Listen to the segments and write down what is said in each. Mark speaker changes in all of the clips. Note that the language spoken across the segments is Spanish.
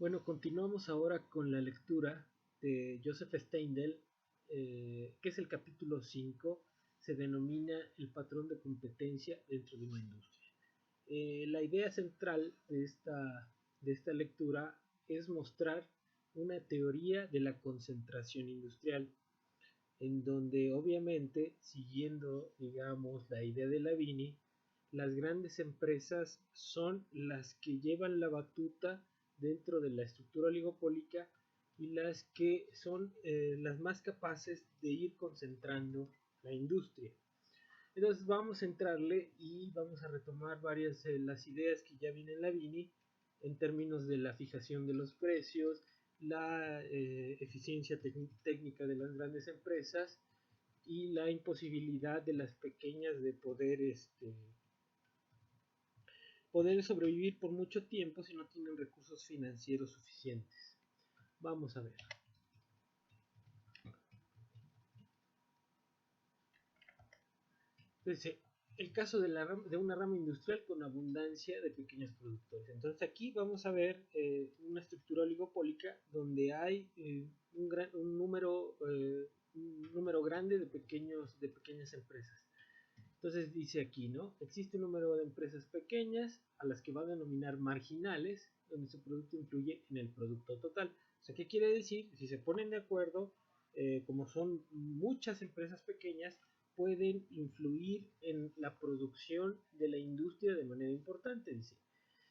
Speaker 1: Bueno, continuamos ahora con la lectura de Joseph Steindl, que es el capítulo 5, se denomina el patrón de competencia dentro de una industria. La idea central de esta lectura es mostrar una teoría de la concentración industrial, en donde obviamente, siguiendo, digamos, la idea de Lavini, las grandes empresas son las que llevan la batuta dentro de la estructura oligopólica y las que son las más capaces de ir concentrando la industria. Entonces vamos a entrarle y vamos a retomar varias de las ideas que ya viene en Lavini en términos de la fijación de los precios, la eficiencia técnica de las grandes empresas y la imposibilidad de las pequeñas de poder sobrevivir por mucho tiempo si no tienen recursos financieros suficientes. Vamos a ver. Entonces, el caso de una rama industrial con abundancia de pequeños productores. Entonces aquí vamos a ver una estructura oligopólica donde hay un número grande de pequeñas empresas. Entonces dice aquí, ¿no? Existe un número de empresas pequeñas a las que va a denominar marginales, donde su producto influye en el producto total. O sea, ¿qué quiere decir? Si se ponen de acuerdo, como son muchas empresas pequeñas, pueden influir en la producción de la industria de manera importante, dice.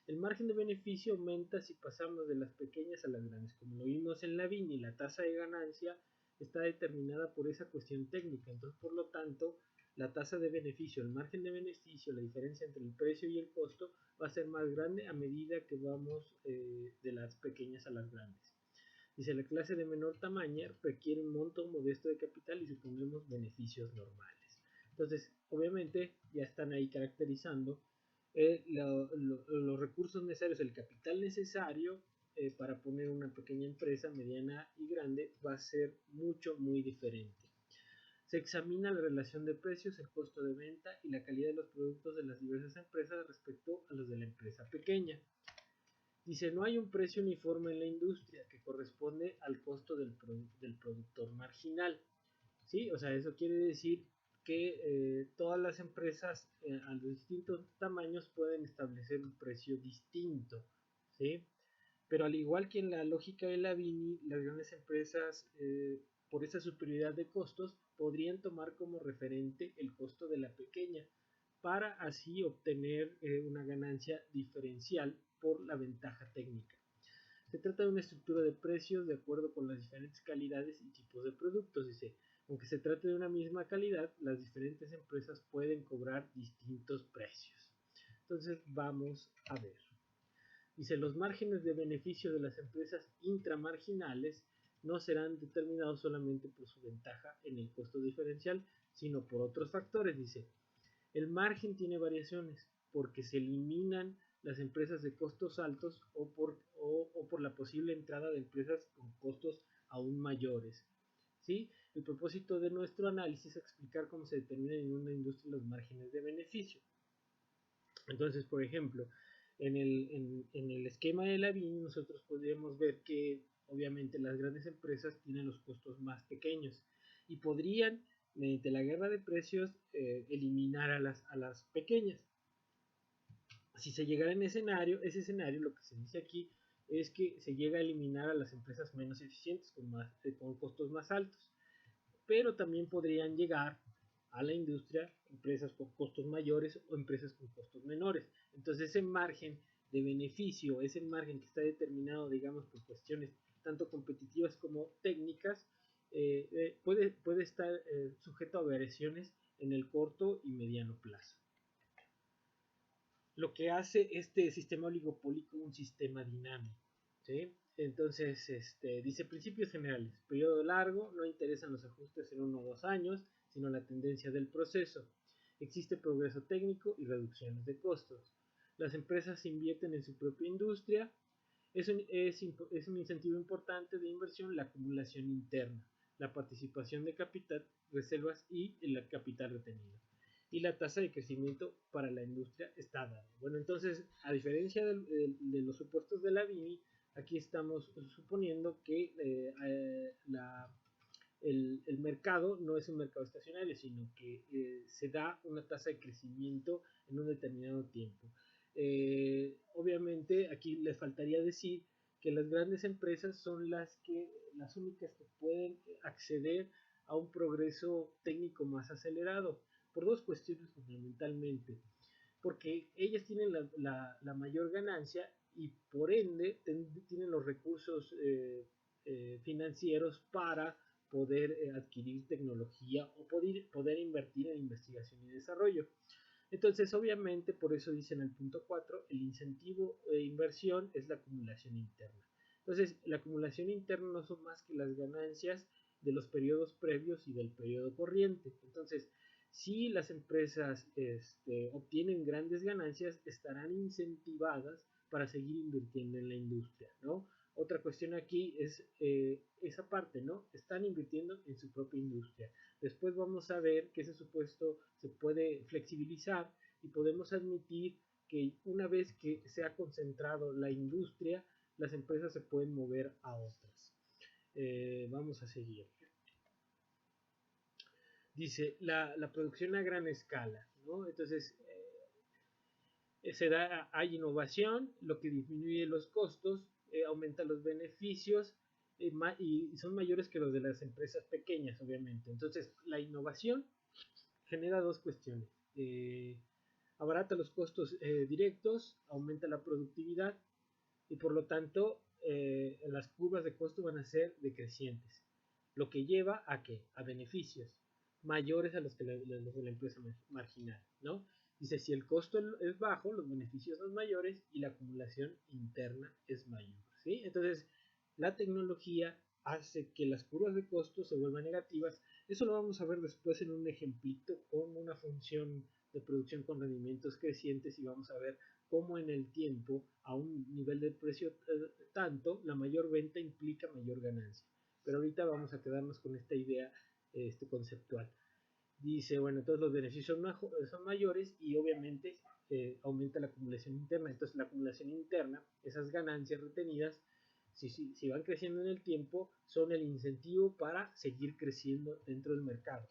Speaker 1: El margen de beneficio aumenta si pasamos de las pequeñas a las grandes. Como lo vimos en Lavini, la tasa de ganancia está determinada por esa cuestión técnica. Entonces, por lo tanto, la tasa de beneficio, el margen de beneficio, la diferencia entre el precio y el costo va a ser más grande a medida que vamos de las pequeñas a las grandes. Dice, la clase de menor tamaño requiere un monto modesto de capital y supongamos beneficios normales. Entonces, obviamente, ya están ahí caracterizando los recursos necesarios, el capital necesario para poner una pequeña empresa, mediana y grande, va a ser muy diferente. Se examina la relación de precios, el costo de venta y la calidad de los productos de las diversas empresas respecto a los de la empresa pequeña. Dice, no hay un precio uniforme en la industria que corresponde al costo del productor marginal. ¿Sí? O sea, eso quiere decir que todas las empresas a los distintos tamaños pueden establecer un precio distinto. ¿Sí? Pero al igual que en la lógica de Lavini, las grandes empresas, por esa superioridad de costos, podrían tomar como referente el costo de la pequeña, para así obtener una ganancia diferencial por la ventaja técnica. Se trata de una estructura de precios de acuerdo con las diferentes calidades y tipos de productos. Dice, aunque se trate de una misma calidad, las diferentes empresas pueden cobrar distintos precios. Entonces vamos a ver. Dice, los márgenes de beneficio de las empresas intramarginales no serán determinados solamente por su ventaja en el costo diferencial, sino por otros factores. Dice, el margen tiene variaciones porque se eliminan las empresas de costos altos o por la posible entrada de empresas con costos aún mayores. ¿Sí? El propósito de nuestro análisis es explicar cómo se determinan en una industria los márgenes de beneficio. Entonces, por ejemplo, en el esquema de Lavini nosotros podríamos ver que obviamente las grandes empresas tienen los costos más pequeños y podrían, mediante la guerra de precios, eliminar a las pequeñas. Si se llegara en ese escenario, lo que se dice aquí es que se llega a eliminar a las empresas menos eficientes con costos más altos, pero también podrían llegar a la industria empresas con costos mayores o empresas con costos menores. Entonces ese margen de beneficio, ese margen que está determinado, digamos, por cuestiones tanto competitivas como técnicas, puede estar sujeto a variaciones en el corto y mediano plazo. Lo que hace este sistema oligopólico un sistema dinámico. ¿Sí? Entonces, dice principios generales, periodo largo, no interesan los ajustes en 1 o 2 años, sino la tendencia del proceso. Existe progreso técnico y reducciones de costos. Las empresas invierten en su propia industria. Es un incentivo importante de inversión la acumulación interna, la participación de capital, reservas y el capital retenido. Y la tasa de crecimiento para la industria está dada. Bueno, entonces, a diferencia de los supuestos de Lavini, Aquí estamos suponiendo que el mercado no es un mercado estacionario, sino que se da una tasa de crecimiento en un determinado tiempo. Obviamente aquí le faltaría decir que las grandes empresas son las únicas que pueden acceder a un progreso técnico más acelerado, por dos cuestiones fundamentalmente, porque ellas tienen la mayor ganancia y por ende tienen los recursos financieros para poder adquirir tecnología o poder invertir en investigación y desarrollo. Entonces, obviamente, por eso dice en el punto 4, el incentivo de inversión es la acumulación interna. Entonces, la acumulación interna no son más que las ganancias de los periodos previos y del periodo corriente. Entonces, si las empresas obtienen grandes ganancias, estarán incentivadas para seguir invirtiendo en la industria, ¿no? Otra cuestión aquí es esa parte, ¿no? Están invirtiendo en su propia industria. Después vamos a ver que ese supuesto se puede flexibilizar y podemos admitir que una vez que se ha concentrado la industria, las empresas se pueden mover a otras. Vamos a seguir. Dice la producción a gran escala, ¿no? Entonces, hay innovación, lo que disminuye los costos, aumenta los beneficios y son mayores que los de las empresas pequeñas, obviamente. Entonces, la innovación genera dos cuestiones. Abarata los costos directos, aumenta la productividad y por lo tanto las curvas de costo van a ser decrecientes, lo que lleva a ¿qué? A beneficios mayores a los que los de la empresa marginal, ¿no? Dice, si el costo es bajo, los beneficios son mayores y la acumulación interna es mayor, ¿sí? Entonces, la tecnología hace que las curvas de costo se vuelvan negativas. Eso lo vamos a ver después en un ejemplito con una función de producción con rendimientos crecientes y vamos a ver cómo en el tiempo, a un nivel de precio tanto, la mayor venta implica mayor ganancia. Pero ahorita vamos a quedarnos con esta idea conceptual. Dice, bueno, todos los beneficios son mayores y obviamente aumenta la acumulación interna. Entonces la acumulación interna, esas ganancias retenidas, si van creciendo en el tiempo, son el incentivo para seguir creciendo dentro del mercado.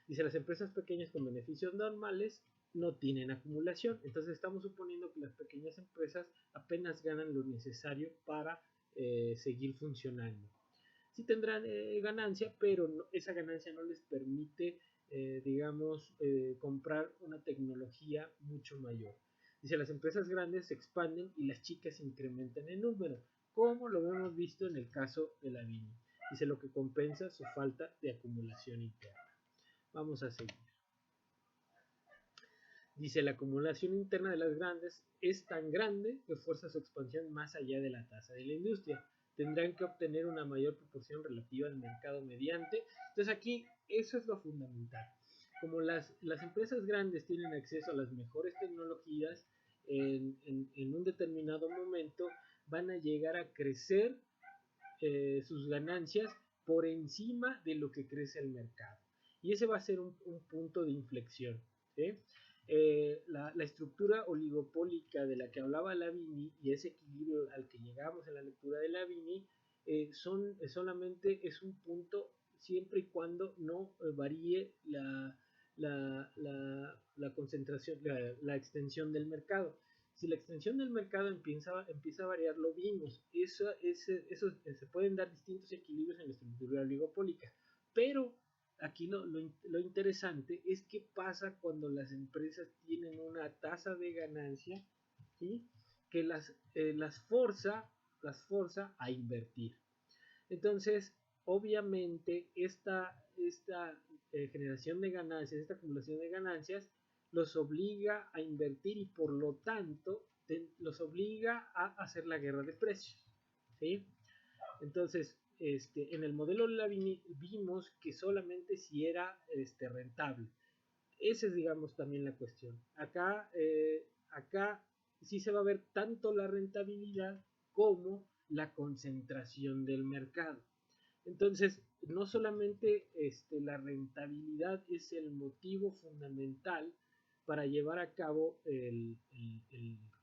Speaker 1: Dice, las empresas pequeñas con beneficios normales no tienen acumulación. Entonces estamos suponiendo que las pequeñas empresas apenas ganan lo necesario para seguir funcionando. Sí tendrán ganancia, pero esa ganancia no les permite, comprar una tecnología mucho mayor. Dice, las empresas grandes se expanden y las chicas incrementan en número, como lo hemos visto en el caso de la Vini. Dice, lo que compensa su falta de acumulación interna. Vamos a seguir. Dice, la acumulación interna de las grandes es tan grande que fuerza su expansión más allá de la tasa de la industria. Tendrán que obtener una mayor proporción relativa al mercado mediante. Entonces aquí eso es lo fundamental. Como las empresas grandes tienen acceso a las mejores tecnologías en un determinado momento, van a llegar a crecer sus ganancias por encima de lo que crece el mercado. Y ese va a ser un punto de inflexión. ¿Sí? La estructura oligopólica de la que hablaba Lavini y ese equilibrio al que llegamos en la lectura de Lavini solamente es un punto siempre y cuando no varíe la concentración, la extensión del mercado. Si la extensión del mercado empieza a variar, lo vimos. Eso se pueden dar distintos equilibrios en la estructura oligopólica. Pero aquí lo interesante es qué pasa cuando las empresas tienen una tasa de ganancia, ¿sí? Que las forza a invertir. Entonces, obviamente, esta generación de ganancias, esta acumulación de ganancias, los obliga a invertir y por lo tanto los obliga a hacer la guerra de precios, ¿sí? Entonces, en el modelo Lavini vimos que solamente si era rentable. Esa es, digamos, también la cuestión. Acá sí se va a ver tanto la rentabilidad como la concentración del mercado. Entonces, no solamente la rentabilidad es el motivo fundamental para llevar a cabo el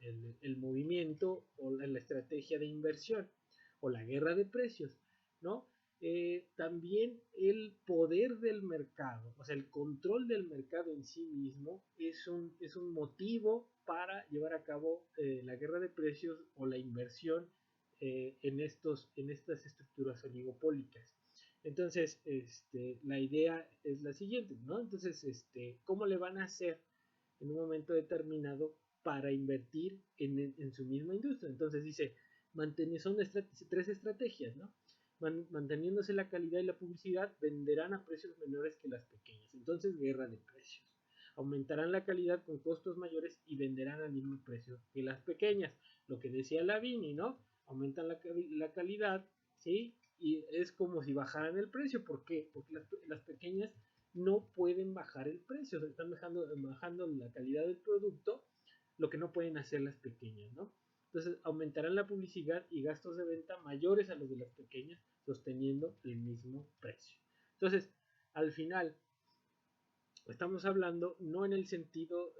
Speaker 1: el movimiento o la estrategia de inversión o la guerra de precios, ¿no? También el poder del mercado, o sea, el control del mercado en sí mismo es un motivo para llevar a cabo la guerra de precios o la inversión en estas estructuras oligopólicas. Entonces, la idea es la siguiente, ¿no? Entonces, ¿cómo le van a hacer en un momento determinado para invertir en su misma industria? Entonces dice, son tres estrategias, ¿no? Manteniéndose la calidad y la publicidad, venderán a precios menores que las pequeñas. Entonces, guerra de precios. Aumentarán la calidad con costos mayores y venderán al mismo precio que las pequeñas. Lo que decía Lavini, ¿no? Aumentan la calidad, ¿sí? Y es como si bajaran el precio. ¿Por qué? Porque las pequeñas no pueden bajar el precio, están bajando la calidad del producto, lo que no pueden hacer las pequeñas, ¿no? Entonces aumentarán la publicidad y gastos de venta mayores a los de las pequeñas, sosteniendo el mismo precio. Entonces, al final, estamos hablando no en el sentido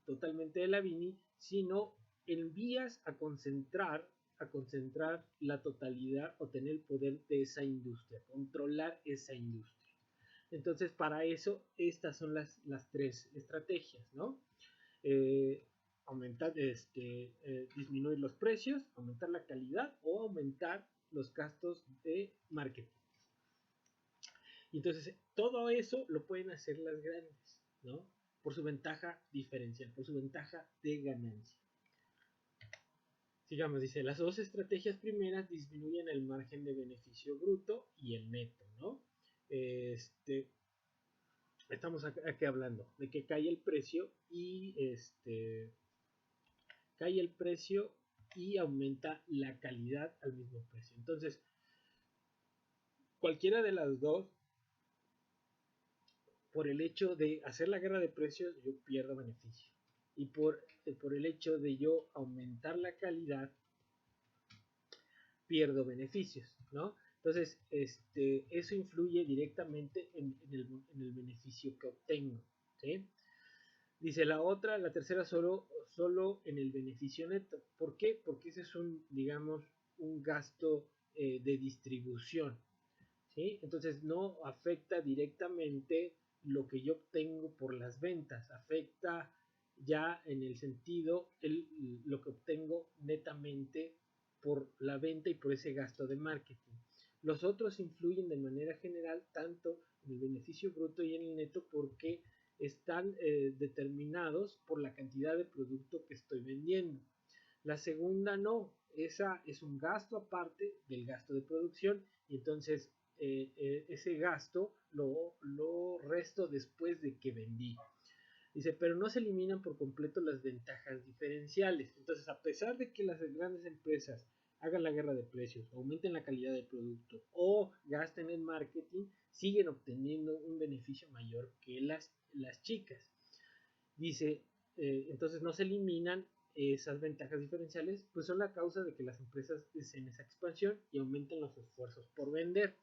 Speaker 1: totalmente de Lavini, sino en vías a concentrar la totalidad o tener el poder de esa industria, controlar esa industria. Entonces, para eso, estas son las tres estrategias, ¿no? Aumentar, disminuir los precios, aumentar la calidad o aumentar los gastos de marketing. Y entonces, todo eso lo pueden hacer las grandes, ¿no? Por su ventaja diferencial, por su ventaja de ganancia. Sigamos, dice, las dos estrategias primeras disminuyen el margen de beneficio bruto y el neto, ¿no? Estamos aquí hablando de que cae el precio y aumenta la calidad al mismo precio. Entonces, cualquiera de las dos, por el hecho de hacer la guerra de precios, yo pierdo beneficio. Y por el hecho de yo aumentar la calidad, pierdo beneficios, ¿no? Entonces, eso influye directamente en el beneficio que obtengo, ¿sí? Dice la tercera solo en el beneficio neto. ¿Por qué? Porque ese es digamos, un gasto de distribución, ¿sí? Entonces no afecta directamente lo que yo obtengo por las ventas, afecta ya en el sentido lo que obtengo netamente por la venta y por ese gasto de marketing. Los otros influyen de manera general tanto en el beneficio bruto y en el neto porque están determinados por la cantidad de producto que estoy vendiendo. La segunda no, esa es un gasto aparte del gasto de producción y entonces ese gasto lo resto después de que vendí. Dice, pero no se eliminan por completo las ventajas diferenciales. Entonces, a pesar de que las grandes empresas hagan la guerra de precios, aumenten la calidad del producto o gasten en marketing, siguen obteniendo un beneficio mayor que las chicas. Dice, entonces no se eliminan esas ventajas diferenciales, pues son la causa de que las empresas deseen esa expansión y aumenten los esfuerzos por vender.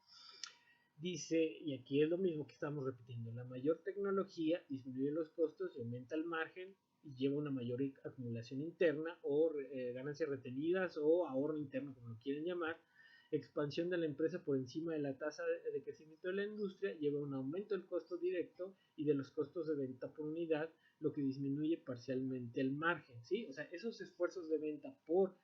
Speaker 1: Dice, y aquí es lo mismo que estamos repitiendo, la mayor tecnología disminuye los costos y aumenta el margen y lleva una mayor acumulación interna o ganancias retenidas o ahorro interno, como lo quieren llamar. Expansión de la empresa por encima de la tasa de crecimiento de la industria lleva a un aumento del costo directo y de los costos de venta por unidad, lo que disminuye parcialmente el margen, ¿sí? O sea, esos esfuerzos de venta por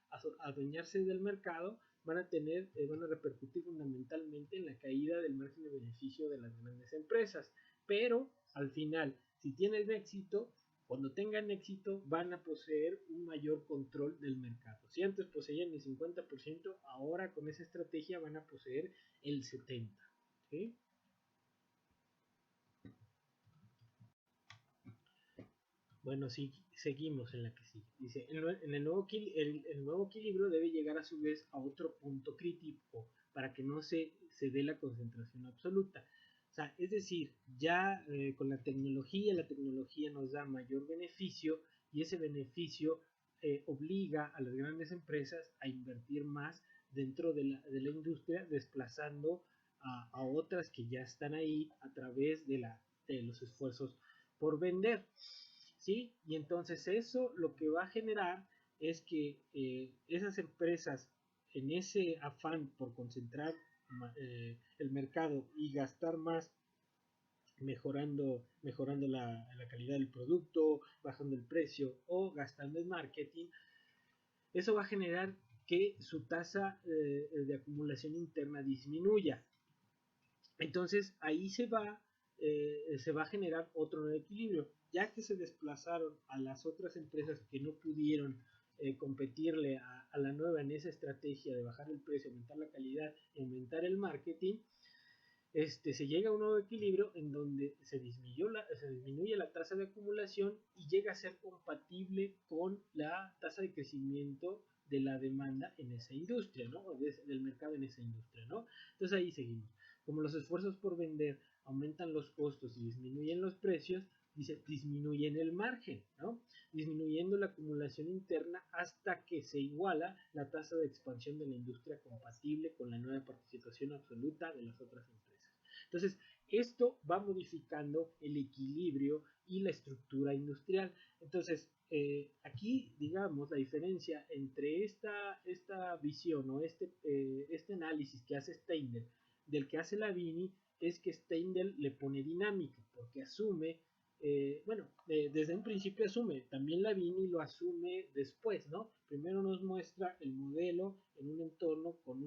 Speaker 1: adueñarse del mercado van a repercutir fundamentalmente en la caída del margen de beneficio de las grandes empresas. Pero al final, si tienen éxito, cuando tengan éxito, van a poseer un mayor control del mercado. Si antes poseían el 50%, ahora con esa estrategia van a poseer el 70%. ¿Sí? Bueno, sí, seguimos en la que sigue. Dice, el nuevo equilibrio debe llegar a su vez a otro punto crítico para que no se dé la concentración absoluta. O sea, es decir, ya con la tecnología nos da mayor beneficio y ese beneficio obliga a las grandes empresas a invertir más dentro de la industria, desplazando a otras que ya están ahí a través de los esfuerzos por vender. ¿sí? Y entonces eso lo que va a generar es que esas empresas, en ese afán por concentrar el mercado y gastar más mejorando la calidad del producto, bajando el precio o gastando en marketing, eso va a generar que su tasa de acumulación interna disminuya. Entonces ahí se va a generar otro nuevo equilibrio, ya que se desplazaron a las otras empresas que no pudieron competirle a la nueva en esa estrategia de bajar el precio, aumentar la calidad, aumentar el marketing. Se llega a un nuevo equilibrio en donde se disminuye la tasa de acumulación y llega a ser compatible con la tasa de crecimiento de la demanda en esa industria, ¿no? Del mercado en esa industria, ¿no? Entonces ahí seguimos. Como los esfuerzos por vender aumentan los costos y disminuyen los precios, disminuyen el margen, ¿no? Disminuyendo la acumulación interna hasta que se iguala la tasa de expansión de la industria compatible con la nueva participación absoluta de las otras empresas. Entonces, esto va modificando el equilibrio y la estructura industrial. Entonces, aquí, digamos, la diferencia entre esta visión o este análisis que hace Steindl del que hace Lavini es que Steindl le pone dinámica, porque asume, desde un principio asume, también Lavini lo asume después, ¿no? Primero nos muestra el modelo en un entorno con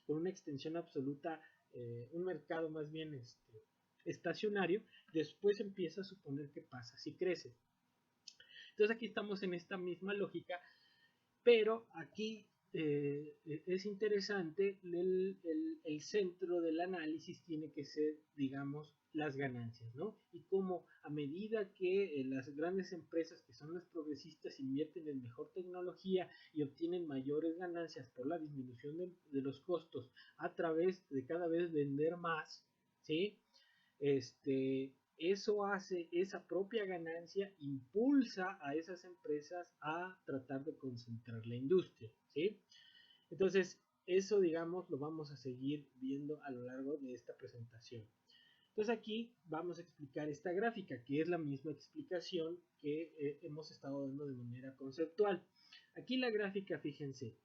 Speaker 1: una extensión absoluta, un mercado más bien estacionario, después empieza a suponer qué pasa si crece. Entonces aquí estamos en esta misma lógica, pero aquí es interesante, el centro del análisis tiene que ser, digamos, las ganancias, ¿no? Y cómo a medida que las grandes empresas, que son las progresistas, invierten en mejor tecnología y obtienen mayores ganancias por la disminución de los costos a través de cada vez vender más, ¿sí? Eso hace, esa propia ganancia impulsa a esas empresas a tratar de concentrar la industria, ¿sí? Entonces, eso, digamos, lo vamos a seguir viendo a lo largo de esta presentación. Entonces aquí vamos a explicar esta gráfica, que es la misma explicación que hemos estado dando de manera conceptual. Aquí la gráfica, fíjense,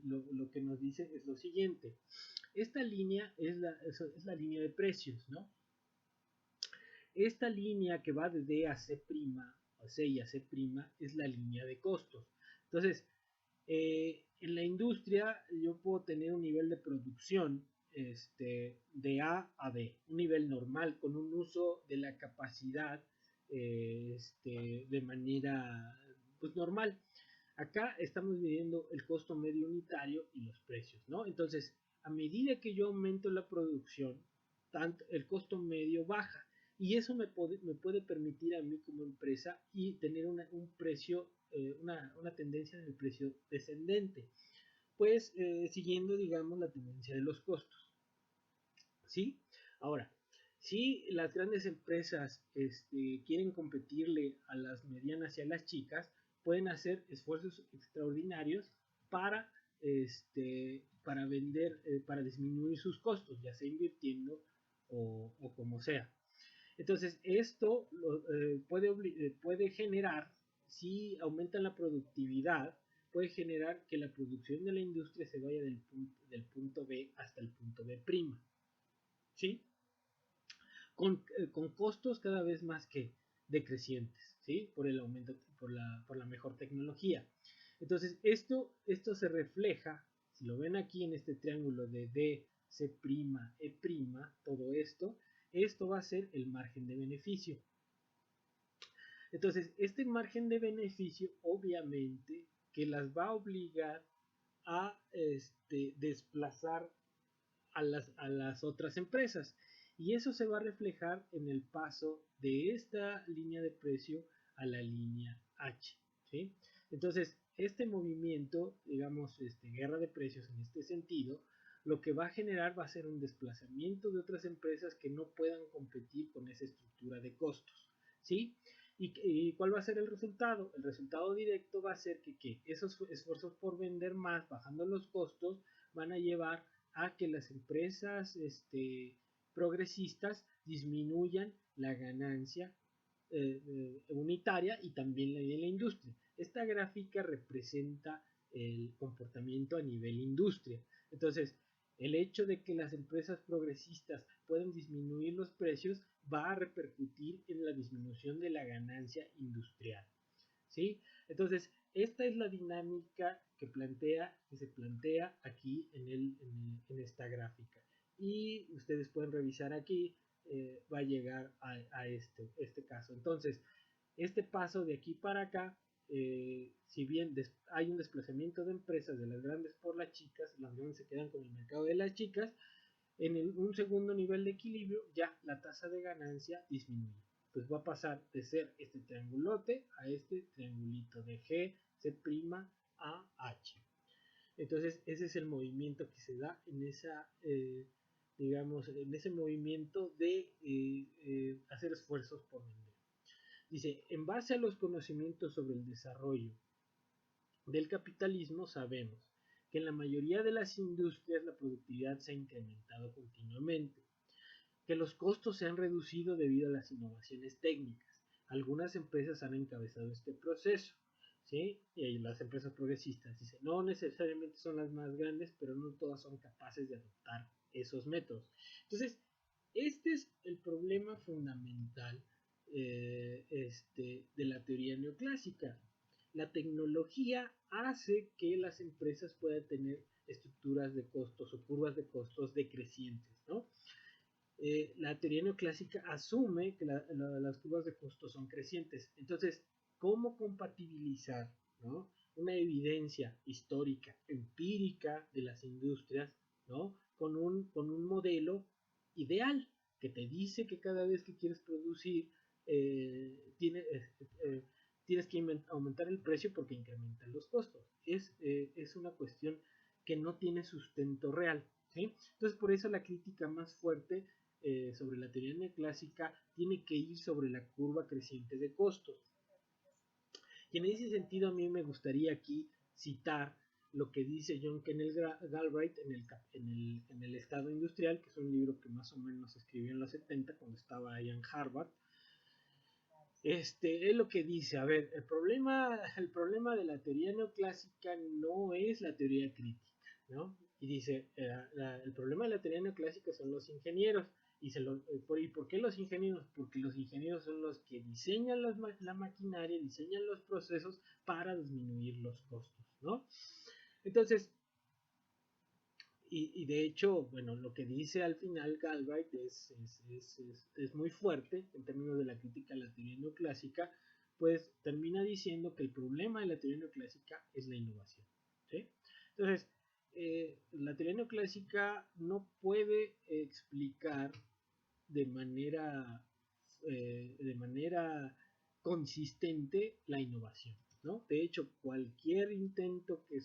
Speaker 1: lo que nos dice es lo siguiente. Esta línea es la línea de precios, ¿no? Esta línea que va de D a C', o C y a C', es la línea de costos. Entonces, en la industria yo puedo tener un nivel de producción de A a B, un nivel normal con un uso de la capacidad de manera pues normal. Acá estamos midiendo el costo medio unitario y los precios, ¿no? Entonces, a medida que yo aumento la producción, tanto el costo medio baja. Y eso me puede permitir a mí como empresa y tener un precio, una tendencia en el precio descendente. Pues siguiendo, digamos, la tendencia de los costos. ¿Sí? Ahora, si las grandes empresas quieren competirle a las medianas y a las chicas, pueden hacer esfuerzos extraordinarios para, para vender, para disminuir sus costos, ya sea invirtiendo o como sea. Entonces, esto puede generar, si aumentan la productividad, puede generar que la producción de la industria se vaya del punto B hasta el punto B', ¿sí? Con costos cada vez más que decrecientes, ¿sí? Por el aumento, por la mejor tecnología. Entonces, esto se refleja, si lo ven aquí en este triángulo de D, C', E', todo esto va a ser el margen de beneficio. Entonces, este margen de beneficio, obviamente, que las va a obligar a desplazar a las otras empresas. Y eso se va a reflejar en el paso de esta línea de precio a la línea H, ¿sí? Entonces, este movimiento, digamos, guerra de precios en este sentido, lo que va a generar va a ser un desplazamiento de otras empresas que no puedan competir con esa estructura de costos, ¿sí? ¿Y cuál va a ser el resultado? El resultado directo va a ser que esos esfuerzos por vender más, bajando los costos, van a llevar a que las empresas progresistas disminuyan la ganancia unitaria y también la de la industria. Esta gráfica representa el comportamiento a nivel industria. Entonces, el hecho de que las empresas progresistas puedan disminuir los precios va a repercutir en la disminución de la ganancia industrial. ¿Sí? Entonces, esta es la dinámica que se plantea aquí en esta gráfica. Y ustedes pueden revisar aquí, va a llegar a este caso. Entonces, este paso de aquí para acá, si bien hay un desplazamiento de empresas de las grandes por las chicas, las grandes se quedan con el mercado de las chicas, en un segundo nivel de equilibrio ya la tasa de ganancia disminuye. Pues va a pasar de ser este triangulote a este triangulito de G, C' a H. Entonces ese es el movimiento que se da en esa, digamos, en ese movimiento de hacer esfuerzos por vender. Dice, en base a los conocimientos sobre el desarrollo del capitalismo sabemos que en la mayoría de las industrias la productividad se ha incrementado continuamente, que los costos se han reducido debido a las innovaciones técnicas. Algunas empresas han encabezado este proceso, ¿sí? Y las empresas progresistas dicen, no necesariamente son las más grandes, pero no todas son capaces de adoptar esos métodos. Entonces, este es el problema fundamental de la teoría neoclásica. La tecnología hace que las empresas puedan tener estructuras de costos o curvas de costos decrecientes, ¿no? La teoría neoclásica asume que las curvas de costos son crecientes. Entonces, ¿cómo compatibilizar, ¿no?, una evidencia histórica, empírica de las industrias, ¿no?, con un modelo ideal que te dice que cada vez que quieres producir tienes que aumentar el precio porque incrementan los costos? Es una cuestión que no tiene sustento real, ¿sí? Entonces, por eso la crítica más fuerte sobre la teoría neoclásica tiene que ir sobre la curva creciente de costos. Y en ese sentido a mí me gustaría aquí citar lo que dice John Kenneth Galbraith en el Estado Industrial, que es un libro que más o menos escribió en los 70 cuando estaba ahí en Harvard. Es lo que dice, a ver, el problema de la teoría neoclásica no es la teoría crítica, ¿no? Y dice, el problema de la teoría neoclásica son los ingenieros. ¿Y por qué los ingenieros? Porque los ingenieros son los que diseñan la maquinaria, diseñan los procesos para disminuir los costos, ¿no? Entonces, y de hecho, bueno, lo que dice al final Galbraith es muy fuerte en términos de la crítica a la teoría neoclásica, pues termina diciendo que el problema de la teoría neoclásica es la innovación, ¿sí? Entonces, la teoría neoclásica no puede explicar de manera consistente la innovación, ¿no? De hecho, cualquier intento que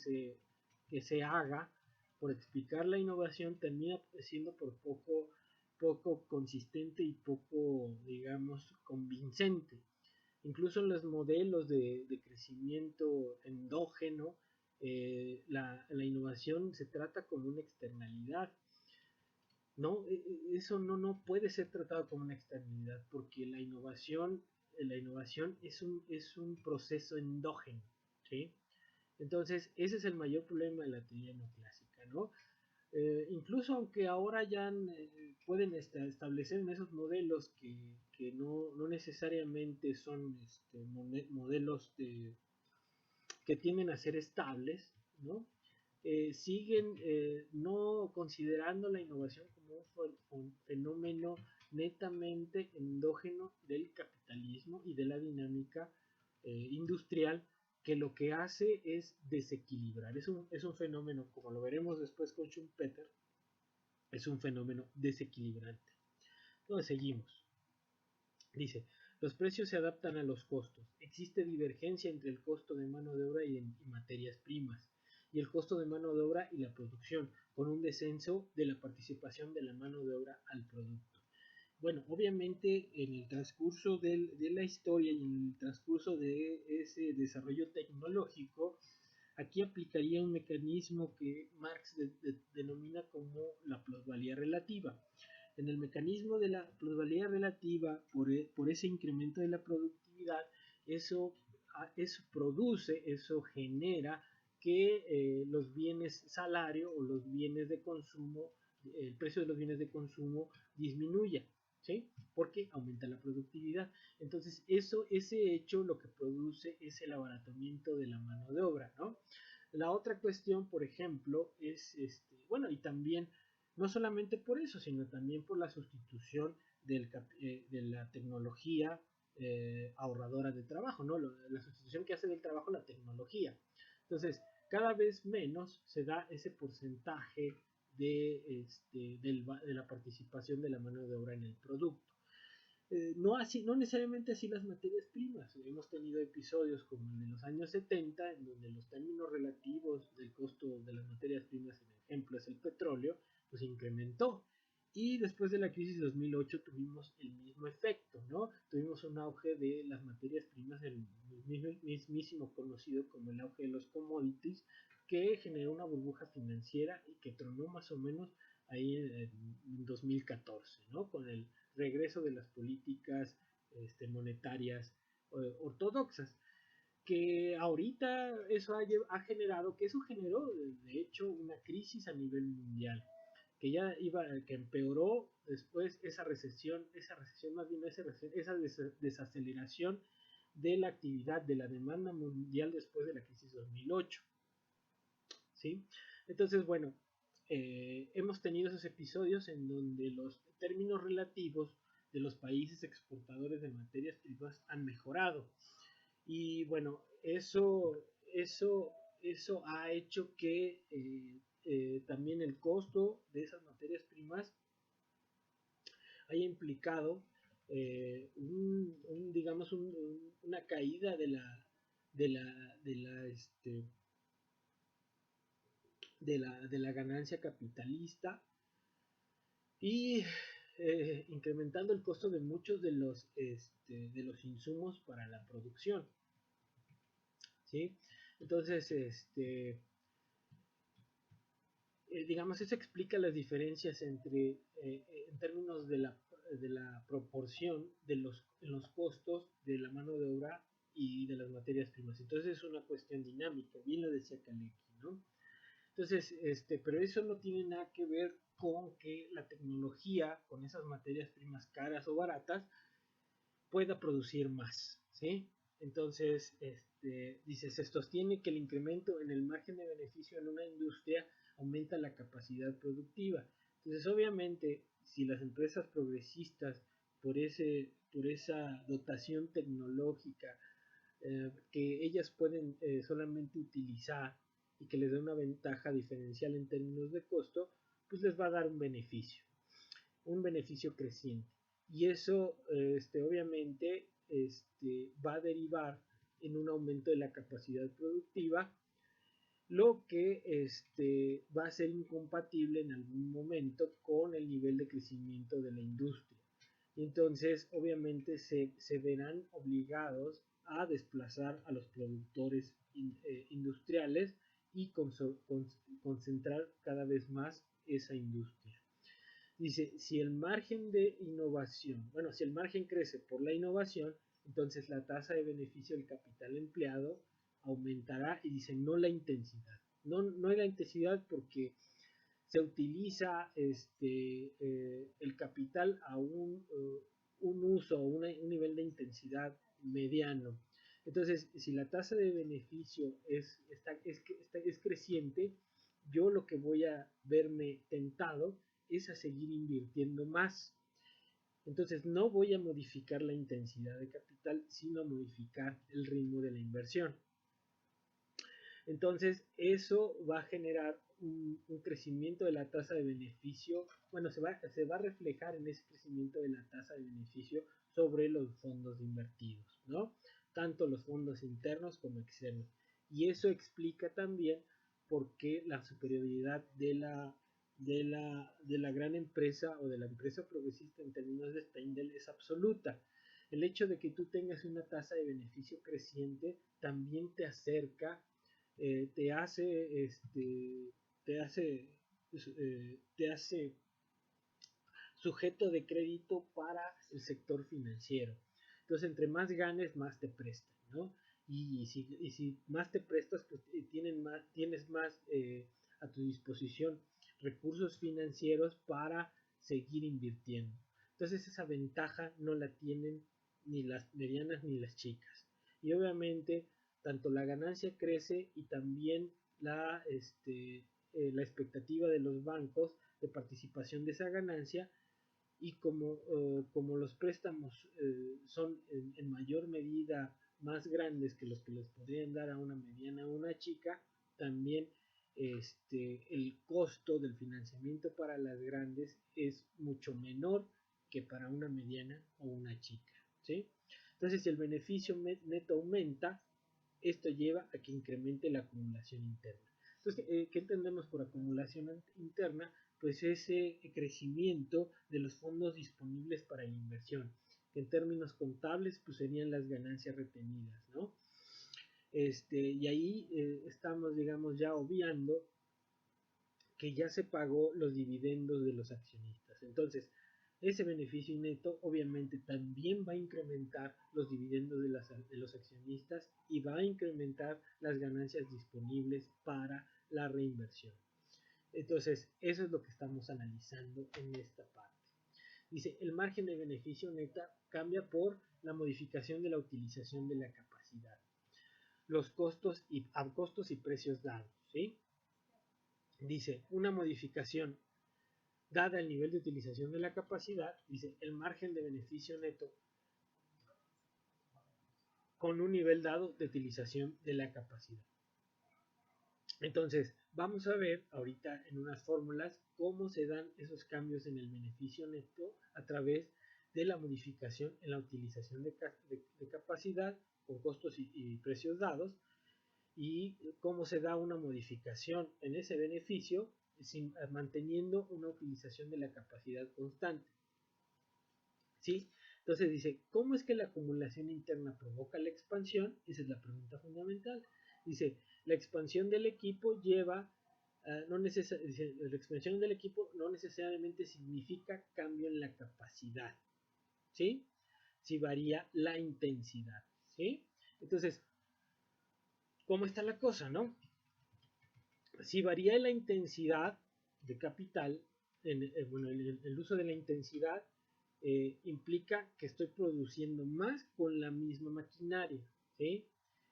Speaker 1: se haga por explicar la innovación termina siendo por poco consistente y poco, digamos, convincente. Incluso en los modelos de crecimiento endógeno, la innovación se trata como una externalidad. No, eso no puede ser tratado como una externalidad, porque la innovación es un proceso endógeno, ¿sí? Entonces, ese es el mayor problema de la teoría neoclásica, ¿no? Incluso aunque ahora ya pueden establecer en esos modelos que no necesariamente son modelos que tienden a ser estables, ¿no? Siguen no considerando la innovación como un fenómeno netamente endógeno del capitalismo y de la dinámica industrial, que lo que hace es desequilibrar. Es un fenómeno, como lo veremos después con Schumpeter, es un fenómeno desequilibrante. Entonces seguimos. Dice, los precios se adaptan a los costos. Existe divergencia entre el costo de mano de obra y materias primas y el costo de mano de obra y la producción, con un descenso de la participación de la mano de obra al producto. Bueno, obviamente en el transcurso de la historia y en el transcurso de ese desarrollo tecnológico, aquí aplicaría un mecanismo que Marx denomina como la plusvalía relativa. En el mecanismo de la plusvalía relativa, por ese incremento de la productividad, eso produce, eso genera que los bienes salario o los bienes de consumo, el precio de los bienes de consumo disminuya, ¿sí? Porque aumenta la productividad. Entonces, ese hecho lo que produce es el abaratamiento de la mano de obra, ¿no? La otra cuestión, por ejemplo, es, bueno, y también, no solamente por eso, sino también por la sustitución de la tecnología ahorradora de trabajo, ¿no? La sustitución que hace del trabajo la tecnología. Entonces, cada vez menos se da ese porcentaje de la participación de la mano de obra en el producto. No necesariamente así las materias primas. Hemos tenido episodios como el de los años 70, en donde los términos relativos del costo de las materias primas, en ejemplo es el petróleo, pues incrementó. Y después de la crisis de 2008 tuvimos el mismo efecto, ¿no? Tuvimos un auge de las materias primas, el mismísimo conocido como el auge de los commodities, que generó una burbuja financiera y que tronó más o menos ahí en 2014, ¿no? Con el regreso de las políticas monetarias ortodoxas, que ahorita ha generado, que eso generó de hecho una crisis a nivel mundial, que empeoró después esa recesión más bien esa desaceleración de la actividad de la demanda mundial después de la crisis 2008, ¿sí? Entonces, bueno, hemos tenido esos episodios en donde los términos relativos de los países exportadores de materias primas han mejorado. Y bueno, eso ha hecho que también el costo de esas materias primas haya implicado digamos, una caída de la, de la, este, de la ganancia capitalista y incrementando el costo de muchos de los insumos para la producción, ¿sí? Entonces, digamos, eso explica las diferencias en términos de la proporción en los costos de la mano de obra y de las materias primas. Entonces es una cuestión dinámica, bien lo decía Kalecki, ¿no? Entonces, pero eso no tiene nada que ver con que la tecnología, con esas materias primas caras o baratas, pueda producir más, ¿sí? Entonces, dice, se sostiene que el incremento en el margen de beneficio en una industria aumenta la capacidad productiva. Entonces, obviamente, si las empresas progresistas, por esa dotación tecnológica que ellas pueden solamente utilizar y que les da una ventaja diferencial en términos de costo, pues les va a dar un beneficio creciente. Y eso obviamente va a derivar en un aumento de la capacidad productiva, lo que va a ser incompatible en algún momento con el nivel de crecimiento de la industria. Entonces, obviamente, se verán obligados a desplazar a los productores industriales y concentrar cada vez más esa industria. Dice, si el margen de innovación, bueno, si el margen crece por la innovación, entonces la tasa de beneficio del capital empleado aumentará y dice, no la intensidad. No la intensidad porque se utiliza el capital a un uso, un nivel de intensidad mediano. Entonces, si la tasa de beneficio es creciente, yo lo que voy a verme tentado es a seguir invirtiendo más. Entonces, no voy a modificar la intensidad de capital, sino a modificar el ritmo de la inversión. Entonces, eso va a generar un crecimiento de la tasa de beneficio, bueno, se va a reflejar en ese crecimiento de la tasa de beneficio sobre los fondos invertidos, ¿no? Tanto los fondos internos como externos. Y eso explica también por qué la superioridad de la gran empresa o de la empresa progresista en términos de Steindl es absoluta. El hecho de que tú tengas una tasa de beneficio creciente también te acerca, te hace, te hace sujeto de crédito para el sector financiero. Entonces, entre más ganes, más te prestan, ¿no? Y si más te prestas, pues tienes más a tu disposición recursos financieros para seguir invirtiendo. Entonces, esa ventaja no la tienen ni las medianas ni las chicas. Y obviamente, tanto la ganancia crece y también la expectativa de los bancos de participación de esa ganancia, y como los préstamos son en mayor medida más grandes que los que les podrían dar a una mediana o una chica, también el costo del financiamiento para las grandes es mucho menor que para una mediana o una chica, ¿sí? Entonces, si el beneficio neto aumenta, esto lleva a que incremente la acumulación interna. Entonces, ¿qué entendemos por acumulación interna? Pues ese crecimiento de los fondos disponibles para la inversión, que en términos contables pues serían las ganancias retenidas, ¿no? Y ahí estamos, digamos, ya obviando que ya se pagó los dividendos de los accionistas. Entonces, ese beneficio neto obviamente también va a incrementar los dividendos de los accionistas y va a incrementar las ganancias disponibles para la reinversión. Entonces, eso es lo que estamos analizando en esta parte. Dice, el margen de beneficio neta cambia por la modificación de la utilización de la capacidad, los costos y precios dados, ¿sí? Dice, una modificación dada el nivel de utilización de la capacidad, dice, el margen de beneficio neto con un nivel dado de utilización de la capacidad. Entonces, vamos a ver ahorita en unas fórmulas cómo se dan esos cambios en el beneficio neto a través de la modificación en la utilización de capacidad con costos y precios dados, y cómo se da una modificación en ese beneficio manteniendo una utilización de la capacidad constante, ¿sí? Entonces dice, ¿cómo es que la acumulación interna provoca la expansión? Esa es la pregunta fundamental. Dice, la expansión del equipo lleva, la expansión del equipo no necesariamente significa cambio en la capacidad, ¿sí? Si varía la intensidad, ¿sí? Entonces, ¿cómo está la cosa, no? Si varía la intensidad de capital, bueno, el uso de la intensidad implica que estoy produciendo más con la misma maquinaria, ¿sí?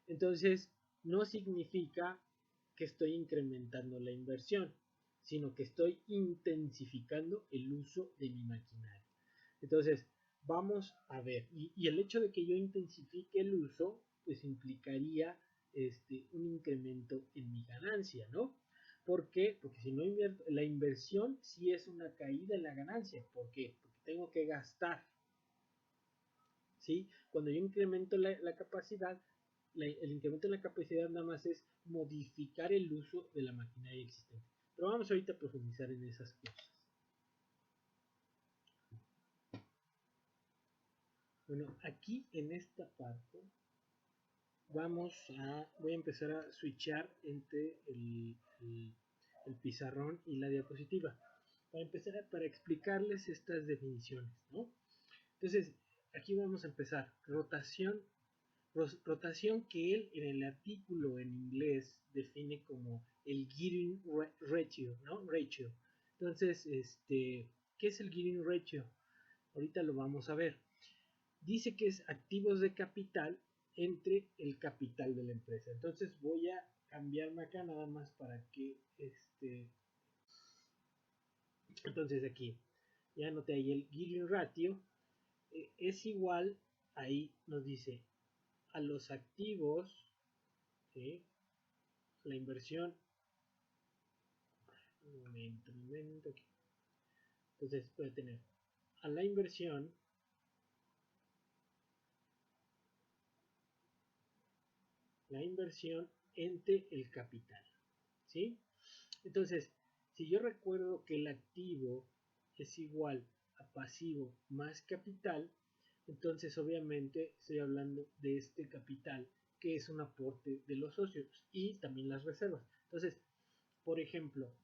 Speaker 1: Entonces, no significa que estoy incrementando la inversión, sino que estoy intensificando el uso de mi maquinaria. Entonces, vamos a ver, y el hecho de que yo intensifique el uso, pues implicaría un incremento en mi ganancia, ¿no? ¿Por qué? Porque si no invierto, la inversión sí es una caída en la ganancia. ¿Por qué? Porque tengo que gastar, ¿sí? Cuando yo incremento la capacidad, el incremento en la capacidad nada más es modificar el uso de la maquinaria existente. Pero vamos ahorita a profundizar en esas cosas. Bueno, aquí en esta parte voy a empezar a switchar entre el pizarrón y la diapositiva para explicarles estas definiciones, ¿no? Entonces, aquí vamos a empezar. Rotación que él en el artículo en inglés define como el gearing ratio, ¿no? Ratio. Entonces, ¿qué es el gearing ratio? Ahorita lo vamos a ver. Dice que es activos de capital entre el capital de la empresa. Entonces voy a cambiarme acá nada más para que entonces aquí ya anoté ahí el gearing ratio es igual, ahí nos dice a los activos, ¿sí? La inversión, un momento aquí. Entonces puede tener a la inversión entre el capital, ¿sí? Entonces, si yo recuerdo que el activo es igual a pasivo más capital, entonces obviamente estoy hablando de este capital que es un aporte de los socios y también las reservas. Entonces, por ejemplo,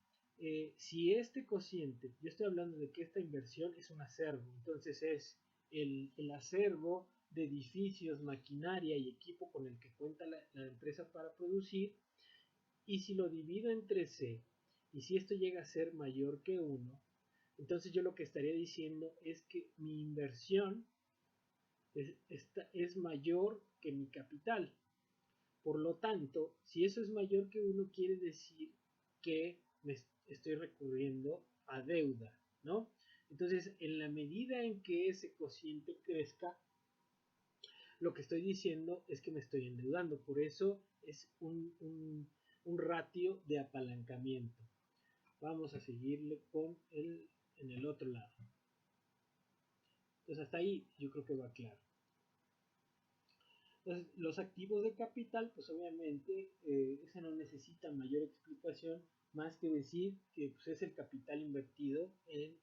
Speaker 1: si este cociente, yo estoy hablando de que esta inversión es un acervo, entonces es el acervo de edificios, maquinaria y equipo con el que cuenta la empresa para producir, y si lo divido entre C, y si esto llega a ser mayor que 1, entonces yo lo que estaría diciendo es que mi inversión es mayor que mi capital. Por lo tanto, si eso es mayor que 1, quiere decir que me estoy recurriendo a deuda, ¿no? Entonces, en la medida en que ese cociente crezca, lo que estoy diciendo es que me estoy endeudando. Por eso es un ratio de apalancamiento. Vamos a seguirle en el otro lado. Entonces, hasta ahí yo creo que va claro. Entonces, los activos de capital, pues obviamente, ese no necesita mayor explicación más que decir que pues, es el capital invertido en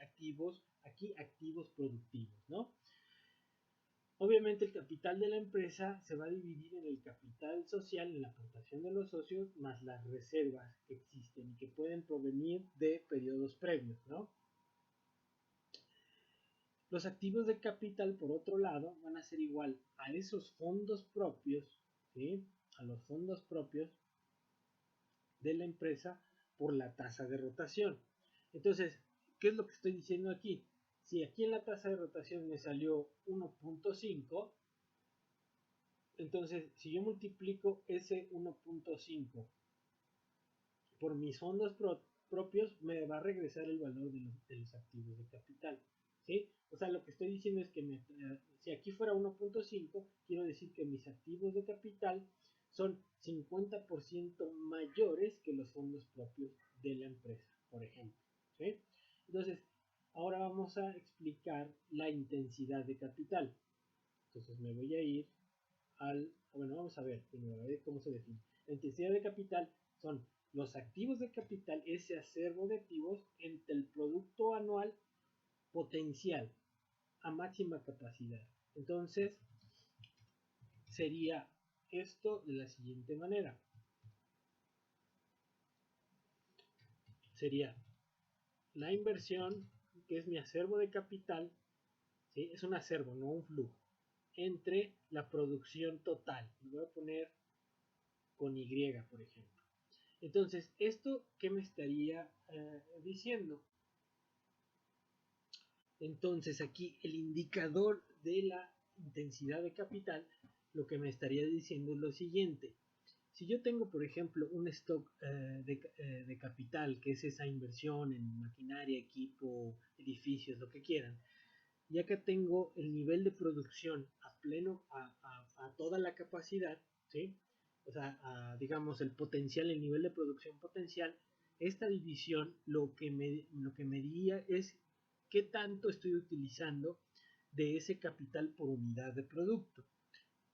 Speaker 1: activos, aquí activos productivos, ¿no? Obviamente el capital de la empresa se va a dividir en el capital social, en la aportación de los socios, más las reservas que existen y que pueden provenir de periodos previos, ¿no? Los activos de capital, por otro lado, van a ser igual a esos fondos propios, ¿sí? A los fondos propios de la empresa por la tasa de rotación. Entonces, ¿qué es lo que estoy diciendo aquí? Si aquí en la tasa de rotación me salió 1.5, entonces si yo multiplico ese 1.5 por mis fondos propios, me va a regresar el valor de los activos de capital. ¿Sí? O sea, lo que estoy diciendo es que si aquí fuera 1.5, quiero decir que mis activos de capital son 50% mayores que los fondos propios de la empresa, por ejemplo. ¿Sí? Entonces, ahora vamos a explicar la intensidad de capital. Entonces me voy a ir bueno, vamos a ver primero, a ver cómo se define. La intensidad de capital son los activos de capital, ese acervo de activos entre el producto anual potencial a máxima capacidad. Entonces, sería esto de la siguiente manera. Sería la inversión, que es mi acervo de capital, ¿sí? Es un acervo, no un flujo, entre la producción total. Lo voy a poner con Y, por ejemplo. Entonces, ¿esto qué me estaría diciendo? Entonces, aquí el indicador de la intensidad de capital, lo que me estaría diciendo es lo siguiente. Si yo tengo, por ejemplo, un stock de capital, que es esa inversión en maquinaria, equipo, edificios, lo que quieran, y acá tengo el nivel de producción a pleno, a toda la capacidad, ¿sí? O sea, digamos, el potencial, el nivel de producción potencial, esta división lo que me diría es qué tanto estoy utilizando de ese capital por unidad de producto,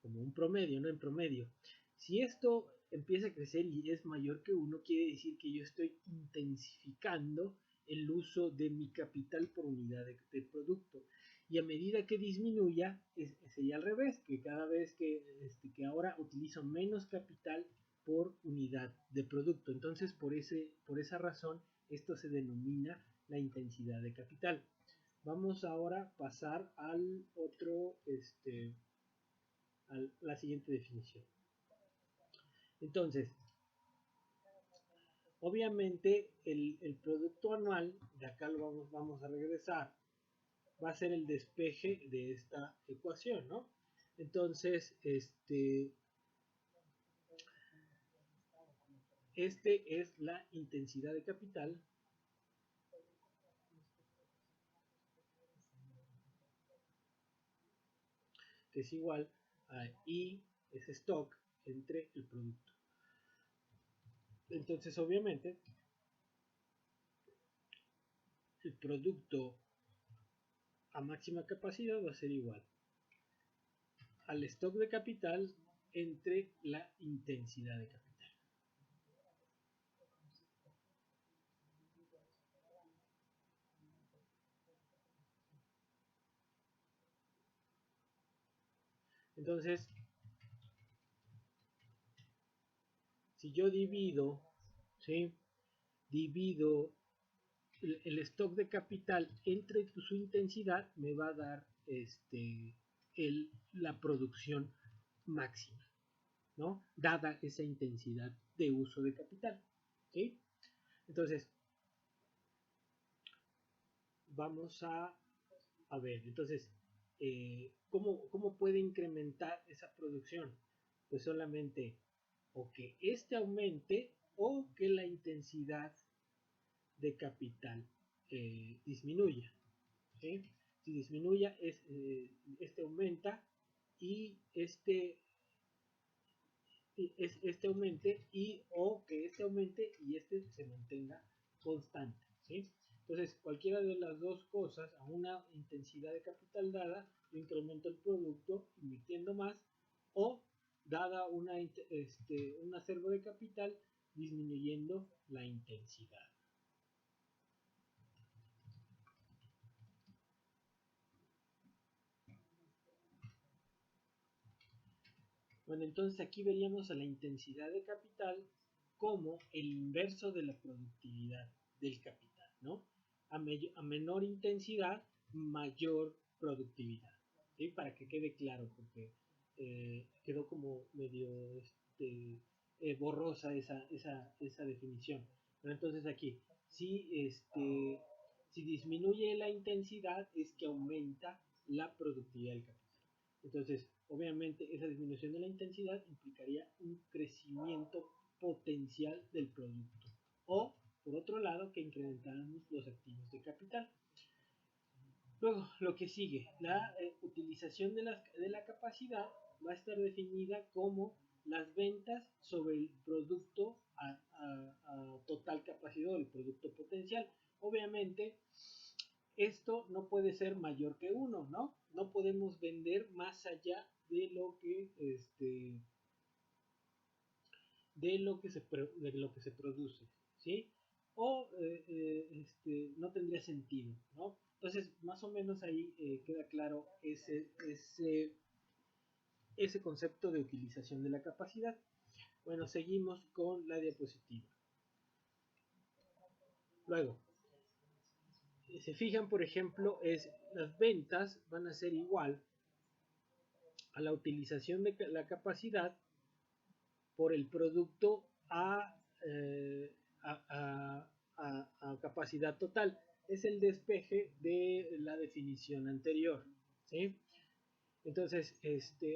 Speaker 1: como un promedio, ¿no? En promedio. Si esto empieza a crecer y es mayor que 1, quiere decir que yo estoy intensificando el uso de mi capital por unidad de producto. Y a medida que disminuya, sería al revés, que cada vez que ahora utilizo menos capital por unidad de producto. Entonces, por esa razón, esto se denomina la intensidad de capital. Vamos ahora a pasar al otro, a la siguiente definición. Entonces, obviamente el producto anual, de acá lo vamos a regresar, va a ser el despeje de esta ecuación, ¿no? Entonces, es la intensidad de capital que es igual a I, es stock, entre el producto. Entonces, obviamente, el producto a máxima capacidad va a ser igual al stock de capital entre la intensidad de capital. Entonces, si yo divido, ¿sí? divido el stock de capital entre su intensidad, me va a dar la producción máxima, ¿no? Dada esa intensidad de uso de capital. ¿Sí? Entonces, vamos a ver, entonces, ¿cómo puede incrementar esa producción? Pues solamente o que aumente o que la intensidad de capital disminuya. ¿Sí? Si disminuya, aumenta y aumente o que aumente y se mantenga constante. ¿Sí? Entonces, cualquiera de las dos cosas, a una intensidad de capital dada, yo incremento el producto invirtiendo más, o dada un acervo de capital, disminuyendo la intensidad. Bueno, entonces aquí veríamos a la intensidad de capital como el inverso de la productividad del capital, ¿no? A menor intensidad, mayor productividad, ¿sí? Para que quede claro, porque quedó como medio borrosa esa definición. Pero entonces aquí, si disminuye la intensidad, es que aumenta la productividad del capital. Entonces, obviamente, esa disminución de la intensidad implicaría un crecimiento potencial del producto. O, por otro lado, que incrementáramos los activos de capital. Luego, lo que sigue, la utilización de la capacidad va a estar definida como las ventas sobre el producto a total capacidad, o el producto potencial. Obviamente, esto no puede ser mayor que 1, ¿no? No podemos vender más allá de lo que se produce, ¿sí? O no tendría sentido, ¿no? Entonces, más o menos ahí queda claro ese concepto de utilización de la capacidad. Bueno, seguimos con la diapositiva. Luego, se fijan, por ejemplo, las ventas van a ser igual a la utilización de la capacidad por el producto a capacidad total. Es el despeje de la definición anterior, ¿sí? Entonces,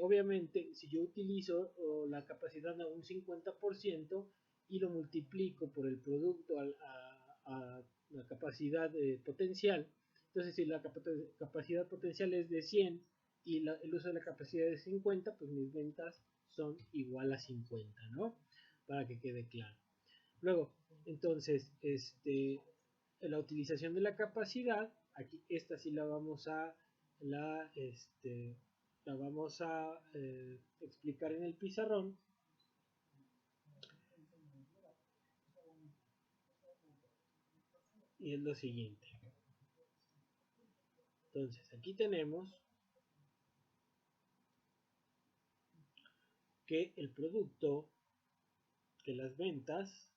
Speaker 1: obviamente, si yo utilizo la capacidad a un 50% y lo multiplico por el producto a la capacidad potencial, entonces si la capacidad potencial es de 100 y el uso de la capacidad es de 50, pues mis ventas son igual a 50, ¿no? Para que quede claro. Luego, entonces, la utilización de la capacidad, aquí esta sí la vamos a explicar en el pizarrón. Y es lo siguiente. Entonces, aquí tenemos que el producto, que las ventas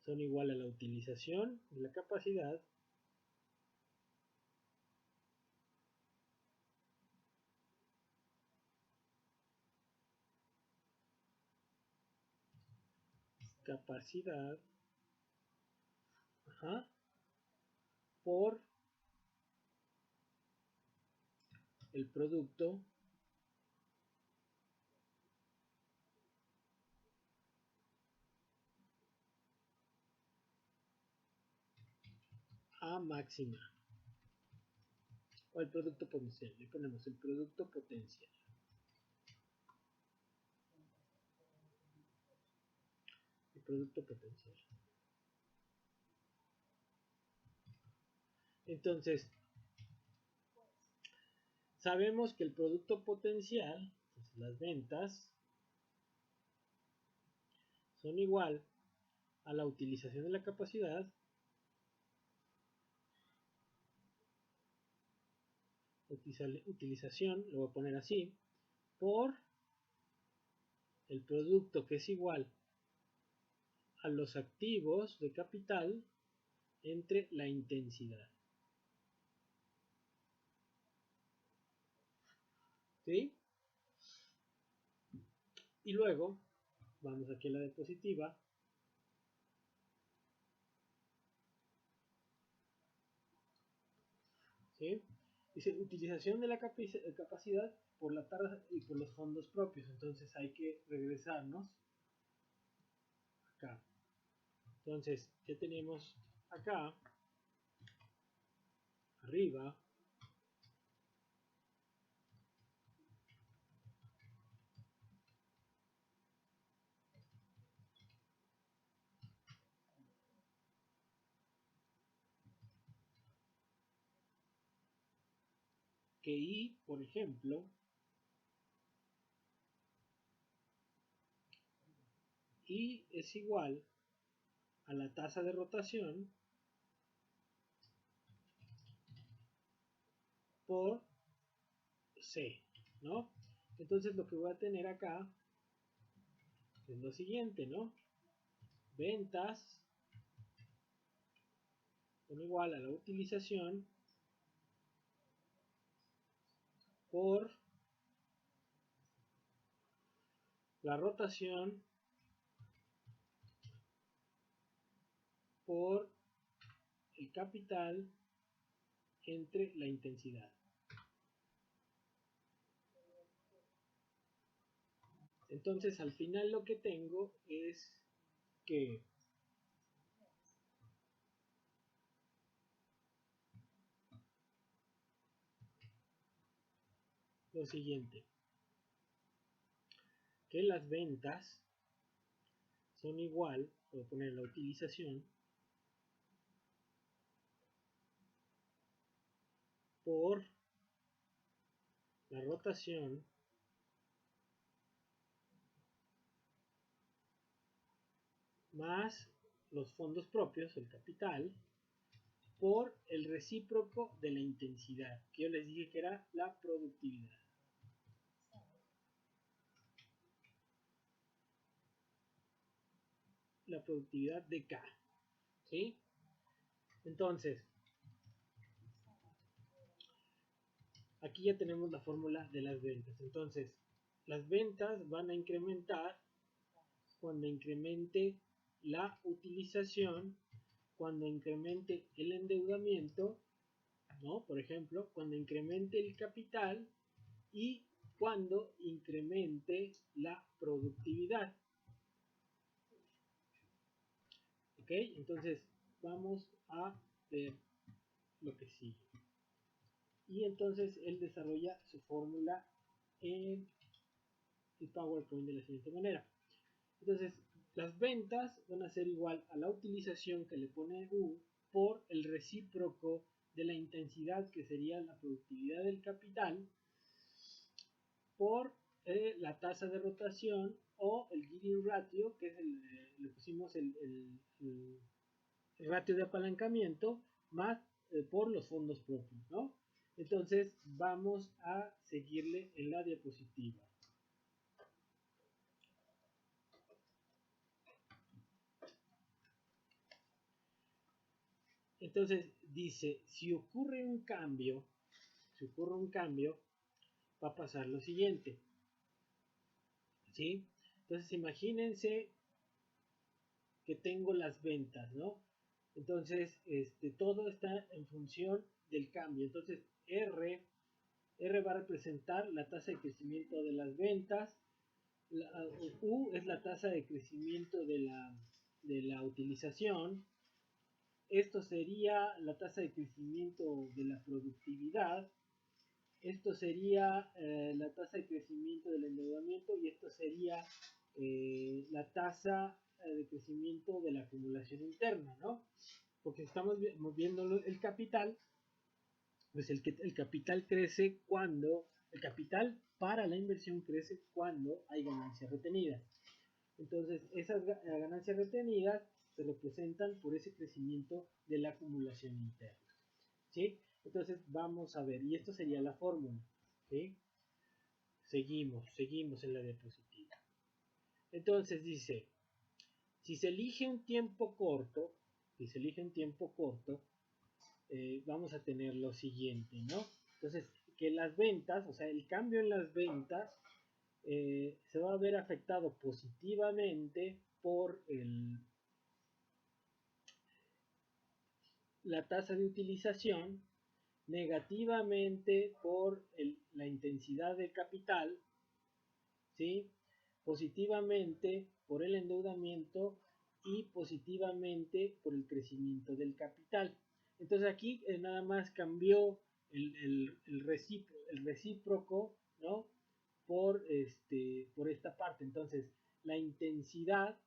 Speaker 1: son igual a la utilización de la capacidad por el producto a máxima, o el producto potencial. Le ponemos el producto potencial. El producto potencial. Entonces, sabemos que el producto potencial, pues las ventas, son igual a la utilización de la capacidad utilización, lo voy a poner así, por el producto, que es igual a los activos de capital entre la intensidad. ¿Sí? Y luego, vamos aquí a la diapositiva. ¿Sí? Dice utilización de la capacidad por la tasa y por los fondos propios. Entonces hay que regresarnos acá. Entonces, ¿qué tenemos acá? Arriba. Que I, por ejemplo, I es igual a la tasa de rotación por C, ¿no? Entonces lo que voy a tener acá es lo siguiente, ¿no? Ventas son igual a la utilización por la rotación por el capital entre la intensidad. Entonces al final lo que tengo es que lo siguiente, que las ventas son igual, voy a poner la utilización, por la rotación más los fondos propios, el capital, por el recíproco de la intensidad, que yo les dije que era la productividad. La productividad de K. ¿Sí? Entonces, aquí ya tenemos la fórmula de las ventas. Entonces, las ventas van a incrementar cuando incremente la utilización, cuando incremente el endeudamiento, ¿no? Por ejemplo, cuando incremente el capital y cuando incremente la productividad. ¿Ok? Entonces, vamos a ver lo que sigue. Y entonces él desarrolla su fórmula en el PowerPoint de la siguiente manera. Entonces, las ventas van a ser igual a la utilización que le pone U por el recíproco de la intensidad, que sería la productividad del capital, por la tasa de rotación o el Gini ratio, que es le pusimos el ratio de apalancamiento, más por los fondos propios, ¿no? Entonces vamos a seguirle en la diapositiva. Entonces dice, si ocurre un cambio, va a pasar lo siguiente, ¿sí? Entonces imagínense que tengo las ventas, ¿no? Entonces, todo está en función del cambio. Entonces, R va a representar la tasa de crecimiento de las ventas, U es la tasa de crecimiento de la utilización, esto sería la tasa de crecimiento de la productividad, esto sería la tasa de crecimiento del endeudamiento y esto sería la tasa de crecimiento de la acumulación interna, ¿no? Porque estamos viendo el capital, pues el capital crece cuando, el capital para la inversión crece cuando hay ganancias retenidas. Entonces, esas ganancias retenidas se representan por ese crecimiento de la acumulación interna. ¿Sí? Entonces, vamos a ver, y esto sería la fórmula. ¿Sí? Seguimos en la diapositiva. Entonces dice, Si se elige un tiempo corto, vamos a tener lo siguiente, ¿no? Entonces, que las ventas, o sea, el cambio en las ventas se va a ver afectado positivamente por la tasa de utilización, negativamente por la intensidad del capital, ¿sí? Positivamente por el endeudamiento y positivamente por el crecimiento del capital. Entonces aquí nada más cambió el recíproco, ¿no? Por esta parte. Entonces la intensidad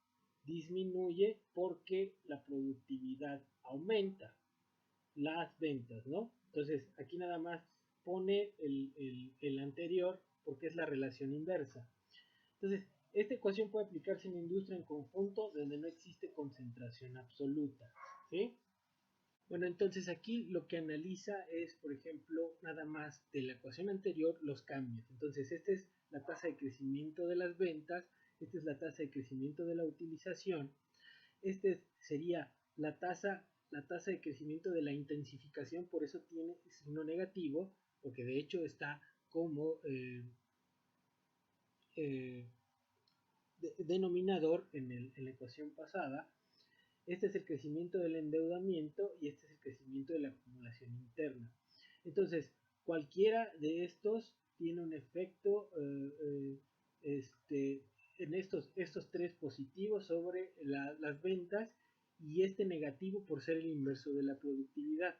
Speaker 1: disminuye porque la productividad aumenta, las ventas, ¿no? Entonces aquí nada más pone el anterior porque es la relación inversa. Entonces, esta ecuación puede aplicarse en la industria en conjunto donde no existe concentración absoluta, ¿sí? Bueno, entonces aquí lo que analiza es, por ejemplo, nada más de la ecuación anterior, los cambios. Entonces, esta es la tasa de crecimiento de las ventas, esta es la tasa de crecimiento de la utilización, este sería la tasa de crecimiento de la intensificación, por eso tiene signo negativo, porque de hecho está como denominador en la ecuación pasada. Este es el crecimiento del endeudamiento y este es el crecimiento de la acumulación interna. Entonces, cualquiera de estos tiene un efecto en estos tres positivos sobre las ventas y este negativo por ser el inverso de la productividad.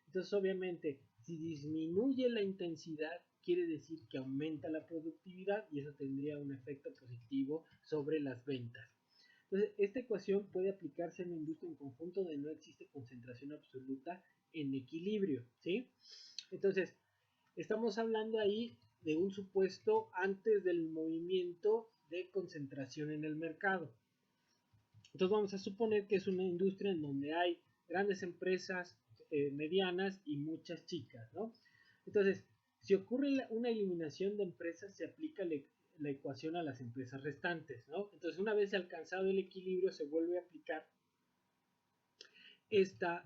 Speaker 1: Entonces, obviamente, si disminuye la intensidad, quiere decir que aumenta la productividad y eso tendría un efecto positivo sobre las ventas. Entonces, esta ecuación puede aplicarse en la industria en conjunto donde no existe concentración absoluta en equilibrio, ¿sí? Entonces, estamos hablando ahí de un supuesto antes del movimiento de concentración en el mercado. Entonces, vamos a suponer que es una industria en donde hay grandes empresas medianas y muchas chicas, ¿no? Entonces, si ocurre una eliminación de empresas, se aplica la ecuación a las empresas restantes, ¿no? Entonces, una vez alcanzado el equilibrio, se vuelve a aplicar esta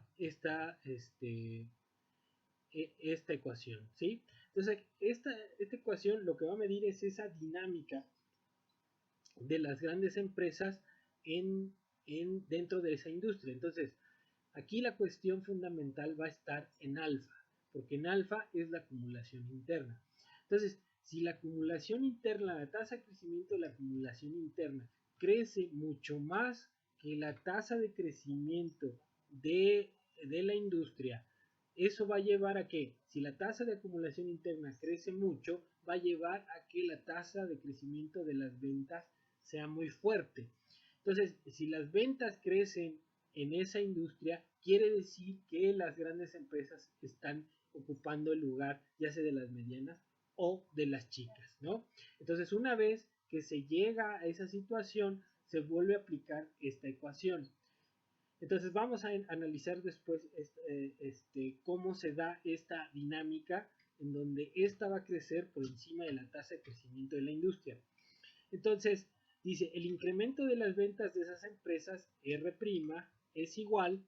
Speaker 1: ecuación, ¿sí? Entonces, esta ecuación lo que va a medir es esa dinámica de las grandes empresas dentro de esa industria. Entonces, aquí la cuestión fundamental va a estar en alfa, porque en alfa es la acumulación interna. Entonces, si la acumulación interna, la tasa de crecimiento de la acumulación interna crece mucho más que la tasa de crecimiento de la industria, eso va a llevar a que, si la tasa de acumulación interna crece mucho, va a llevar a que la tasa de crecimiento de las ventas sea muy fuerte. Entonces, si las ventas crecen en esa industria, quiere decir que las grandes empresas están ocupando el lugar, ya sea de las medianas o de las chicas, ¿no? Entonces, una vez que se llega a esa situación, se vuelve a aplicar esta ecuación. Entonces, vamos a analizar después cómo se da esta dinámica en donde esta va a crecer por encima de la tasa de crecimiento de la industria. Entonces, dice, el incremento de las ventas de esas empresas, R', es igual,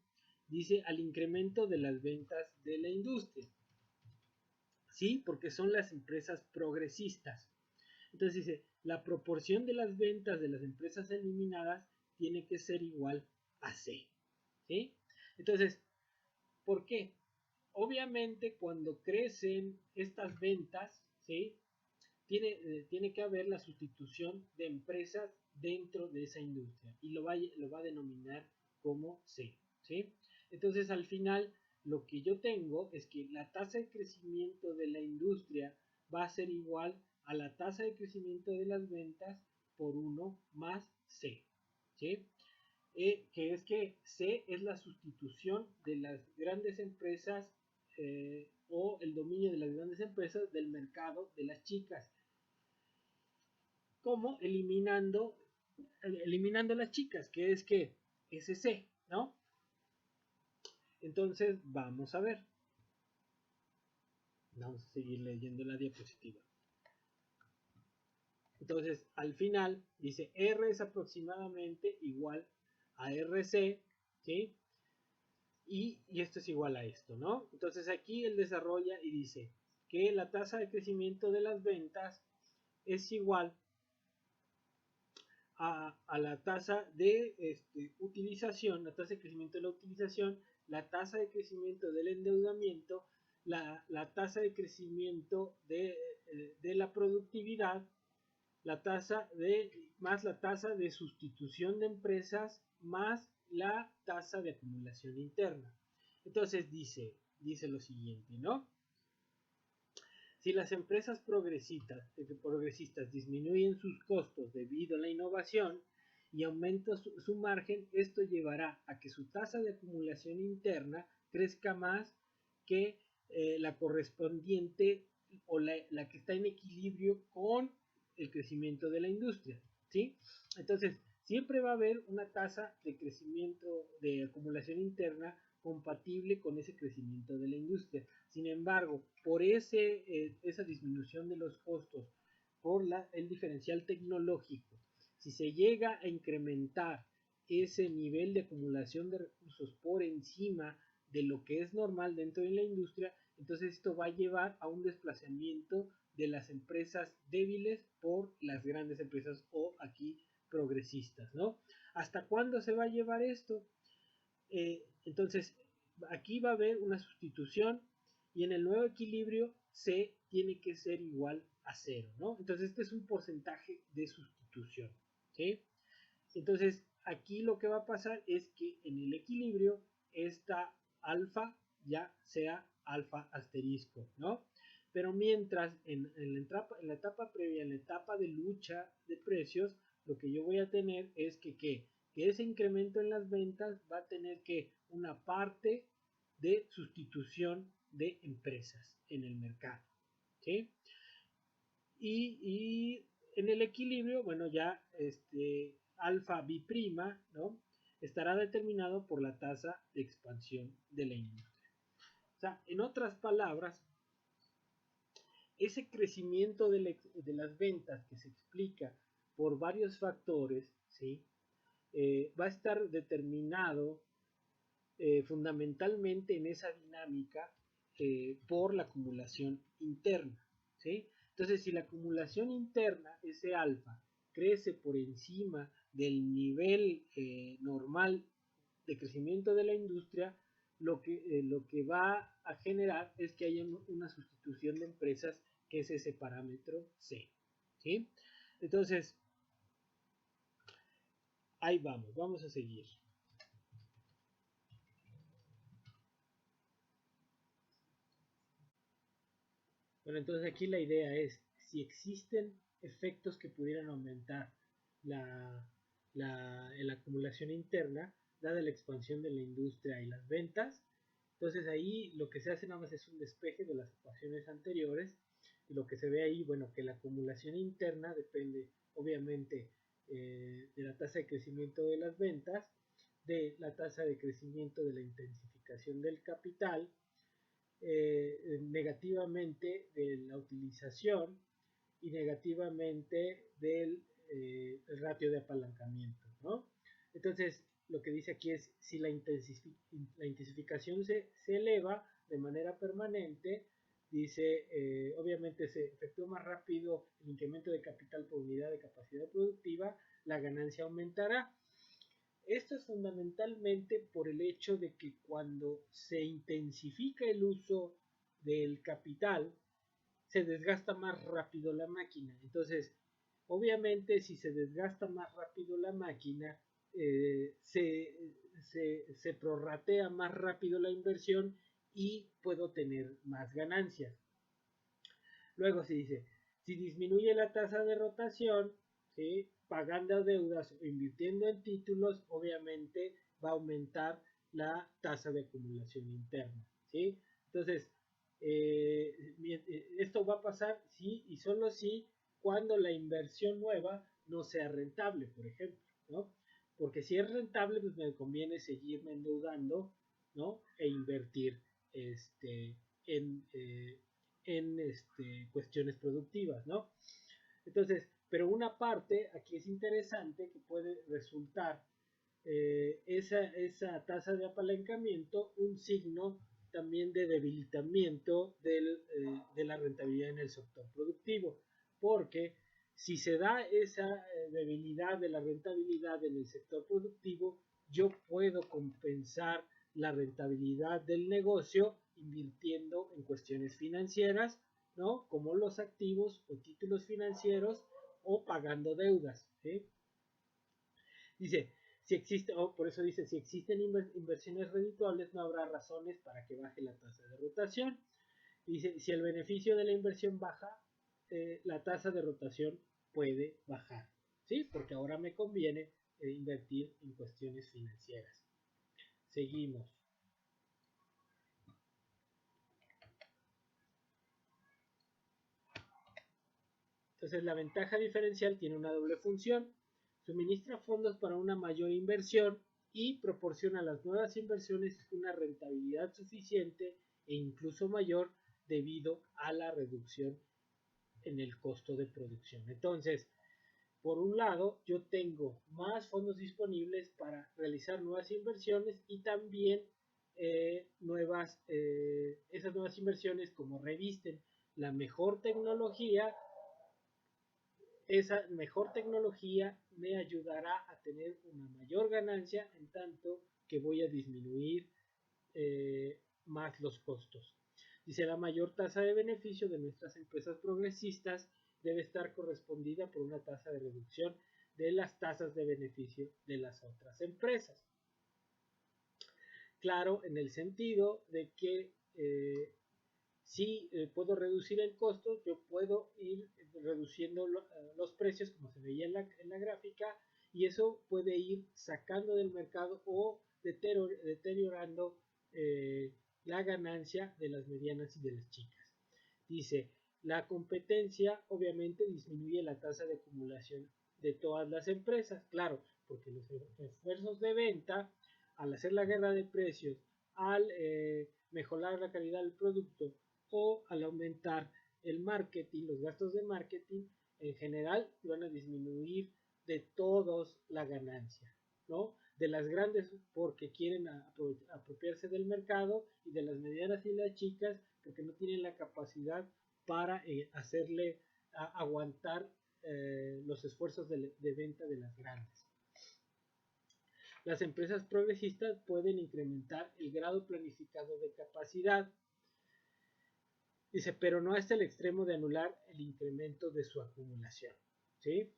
Speaker 1: dice, al incremento de las ventas de la industria. ¿Sí? Porque son las empresas progresistas. Entonces dice, la proporción de las ventas de las empresas eliminadas tiene que ser igual a C. ¿Sí? Entonces, ¿por qué? Obviamente, cuando crecen estas ventas, ¿sí? Tiene que haber la sustitución de empresas dentro de esa industria y lo va a denominar como C, ¿sí? Entonces, al final, lo que yo tengo es que la tasa de crecimiento de la industria va a ser igual a la tasa de crecimiento de las ventas por 1 más C, ¿sí? Que es que C es la sustitución de las grandes empresas o el dominio de las grandes empresas del mercado de las chicas. ¿Cómo? Eliminando las chicas, que es que SC, ¿no? Entonces, vamos a ver. Vamos a seguir leyendo la diapositiva. Entonces, al final, dice R es aproximadamente igual ARC, ¿sí? Y esto es igual a esto, ¿no? Entonces aquí él desarrolla y dice que la tasa de crecimiento de las ventas es igual a la tasa de utilización, la tasa de crecimiento de la utilización, la tasa de crecimiento del endeudamiento, la tasa de crecimiento de la productividad, la tasa más la tasa de sustitución de empresas más la tasa de acumulación interna. Entonces dice lo siguiente, ¿no? Si las empresas progresistas disminuyen sus costos debido a la innovación y aumenta su margen, esto llevará a que su tasa de acumulación interna crezca más que la correspondiente o la que está en equilibrio con el crecimiento de la industria, ¿sí? Entonces, siempre va a haber una tasa de crecimiento de acumulación interna compatible con ese crecimiento de la industria. Sin embargo, por esa disminución de los costos, por el diferencial tecnológico, si se llega a incrementar ese nivel de acumulación de recursos por encima de lo que es normal dentro de la industria, entonces esto va a llevar a un desplazamiento de las empresas débiles por las grandes empresas o aquí progresistas, ¿no? ¿Hasta cuándo se va a llevar esto? Entonces, aquí va a haber una sustitución y en el nuevo equilibrio C tiene que ser igual a 0, ¿no? Entonces, este es un porcentaje de sustitución, ¿sí? Entonces, aquí lo que va a pasar es que en el equilibrio esta alfa ya sea alfa asterisco, ¿no? Pero mientras en la etapa previa, en la etapa de lucha de precios, lo que yo voy a tener es que ese incremento en las ventas va a tener que una parte de sustitución de empresas en el mercado, ¿sí? Y en el equilibrio, bueno, ya alfa biprima, ¿no? Estará determinado por la tasa de expansión de la industria. O sea, en otras palabras, ese crecimiento de las ventas que se explica por varios factores, ¿sí? Va a estar determinado fundamentalmente en esa dinámica por la acumulación interna, ¿sí? Entonces, si la acumulación interna, ese alfa, crece por encima del nivel normal de crecimiento de la industria, lo que va a generar es que haya una sustitución de empresas, que es ese parámetro C, ¿sí? Entonces, ahí vamos a seguir. Bueno, entonces aquí la idea es, si existen efectos que pudieran aumentar la acumulación interna, dada la expansión de la industria y las ventas, entonces ahí lo que se hace nada más es un despeje de las ecuaciones anteriores, y lo que se ve ahí, bueno, que la acumulación interna depende obviamente de la tasa de crecimiento de las ventas, de la tasa de crecimiento de la intensificación del capital, negativamente de la utilización y negativamente del ratio de apalancamiento, ¿no? Entonces, lo que dice aquí es, si la intensificación se eleva de manera permanente, dice, obviamente se efectúa más rápido el incremento de capital por unidad de capacidad productiva, la ganancia aumentará. Esto es fundamentalmente por el hecho de que cuando se intensifica el uso del capital, se desgasta más rápido la máquina. Entonces, obviamente, si se desgasta más rápido la máquina, se prorratea más rápido la inversión y puedo tener más ganancias. Luego se dice, si disminuye la tasa de rotación, ¿sí? Pagando deudas o invirtiendo en títulos, obviamente va a aumentar la tasa de acumulación interna, ¿sí? Entonces, esto va a pasar si y solo si cuando la inversión nueva no sea rentable, por ejemplo, ¿no? Porque si es rentable, pues me conviene seguirme endeudando, ¿no? E invertir en, cuestiones productivas, ¿no? Entonces, pero una parte aquí es interesante que puede resultar esa tasa de apalancamiento un signo también de debilitamiento de la rentabilidad en el sector productivo, porque si se da esa debilidad de la rentabilidad en el sector productivo, yo puedo compensar la rentabilidad del negocio invirtiendo en cuestiones financieras, ¿no? Como los activos o títulos financieros o pagando deudas, ¿sí? Dice, si existe, por eso dice, si existen inversiones redituables, no habrá razones para que baje la tasa de rotación. Dice, si el beneficio de la inversión baja, la tasa de rotación puede bajar, ¿sí? Porque ahora me conviene invertir en cuestiones financieras. Seguimos. Entonces, la ventaja diferencial tiene una doble función. Suministra fondos para una mayor inversión y proporciona a las nuevas inversiones una rentabilidad suficiente e incluso mayor debido a la reducción en el costo de producción. Entonces, por un lado, yo tengo más fondos disponibles para realizar nuevas inversiones y también esas nuevas inversiones, como revisten la mejor tecnología, esa mejor tecnología me ayudará a tener una mayor ganancia en tanto que voy a disminuir más los costos. Dice, la mayor tasa de beneficio de nuestras empresas progresistas debe estar correspondida por una tasa de reducción de las tasas de beneficio de las otras empresas. Claro, en el sentido de que si puedo reducir el costo, yo puedo ir reduciendo los precios, como se veía en la gráfica, y eso puede ir sacando del mercado o deteriorando la ganancia de las medianas y de las chicas. Dice, la competencia obviamente disminuye la tasa de acumulación de todas las empresas, claro, porque los esfuerzos de venta, al hacer la guerra de precios, al mejorar la calidad del producto, o al aumentar el marketing, los gastos de marketing, en general van a disminuir de todos la ganancia, ¿no? De las grandes porque quieren apropiarse del mercado y de las medianas y las chicas porque no tienen la capacidad para hacerle aguantar los esfuerzos de venta de las grandes. Las empresas progresistas pueden incrementar el grado planificado de capacidad. Dice, pero no hasta el extremo de anular el incremento de su acumulación, ¿sí?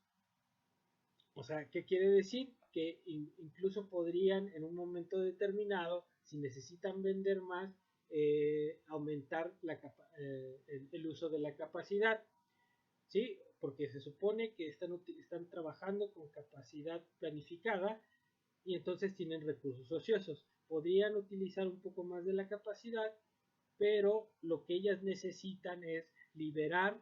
Speaker 1: O sea, ¿qué quiere decir? Que incluso podrían en un momento determinado, si necesitan vender más, aumentar el uso de la capacidad, ¿sí? Porque se supone que están trabajando con capacidad planificada y entonces tienen recursos ociosos. Podrían utilizar un poco más de la capacidad, pero lo que ellas necesitan es liberar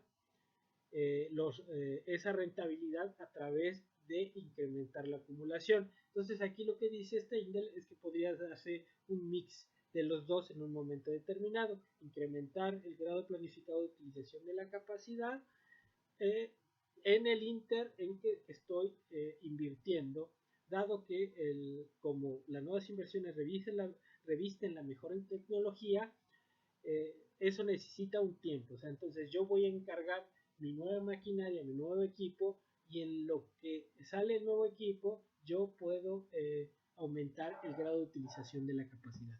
Speaker 1: esa rentabilidad a través de incrementar la acumulación. Entonces aquí lo que dice Steindl es que podría darse un mix de los dos en un momento determinado, incrementar el grado planificado de utilización de la capacidad en el inter en que estoy invirtiendo, dado que como las nuevas inversiones revisten la mejor en tecnología, eso necesita un tiempo. O sea, entonces yo voy a encargar mi nueva maquinaria, mi nuevo equipo, y en lo que sale el nuevo equipo, yo puedo aumentar el grado de utilización de la capacidad.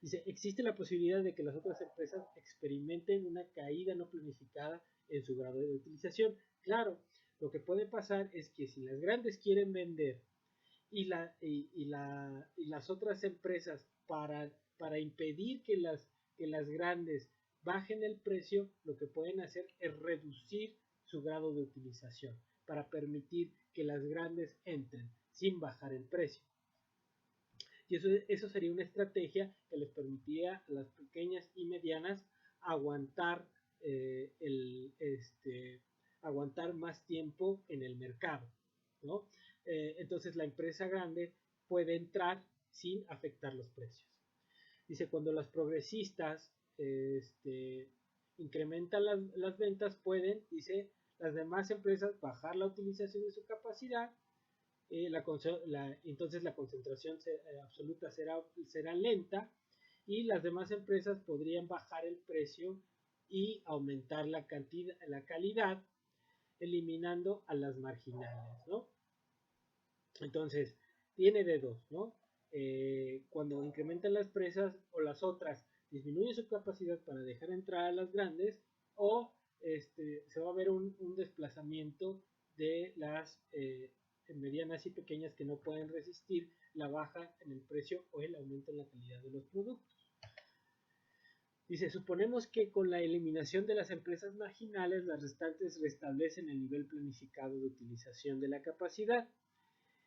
Speaker 1: Dice, existe la posibilidad de que las otras empresas experimenten una caída no planificada en su grado de utilización. Claro, lo que puede pasar es que si las grandes quieren vender y las otras empresas para impedir que las grandes bajen el precio, lo que pueden hacer es reducir su grado de utilización para permitir que las grandes entren sin bajar el precio. Y eso sería una estrategia que les permitiría a las pequeñas y medianas aguantar, aguantar más tiempo en el mercado, ¿no? Entonces la empresa grande puede entrar sin afectar los precios. Dice, cuando las progresistas incrementan las ventas, pueden, dice, las demás empresas bajar la utilización de su capacidad entonces la concentración absoluta será lenta y las demás empresas podrían bajar el precio y aumentar la calidad, eliminando a las marginales, ¿no? Entonces, tiene de dos, ¿no? Cuando incrementan las presas o las otras disminuyen su capacidad para dejar entrar a las grandes, o se va a ver un desplazamiento de las medianas y pequeñas que no pueden resistir la baja en el precio o el aumento en la calidad de los productos. Dice, suponemos que con la eliminación de las empresas marginales, las restantes restablecen el nivel planificado de utilización de la capacidad.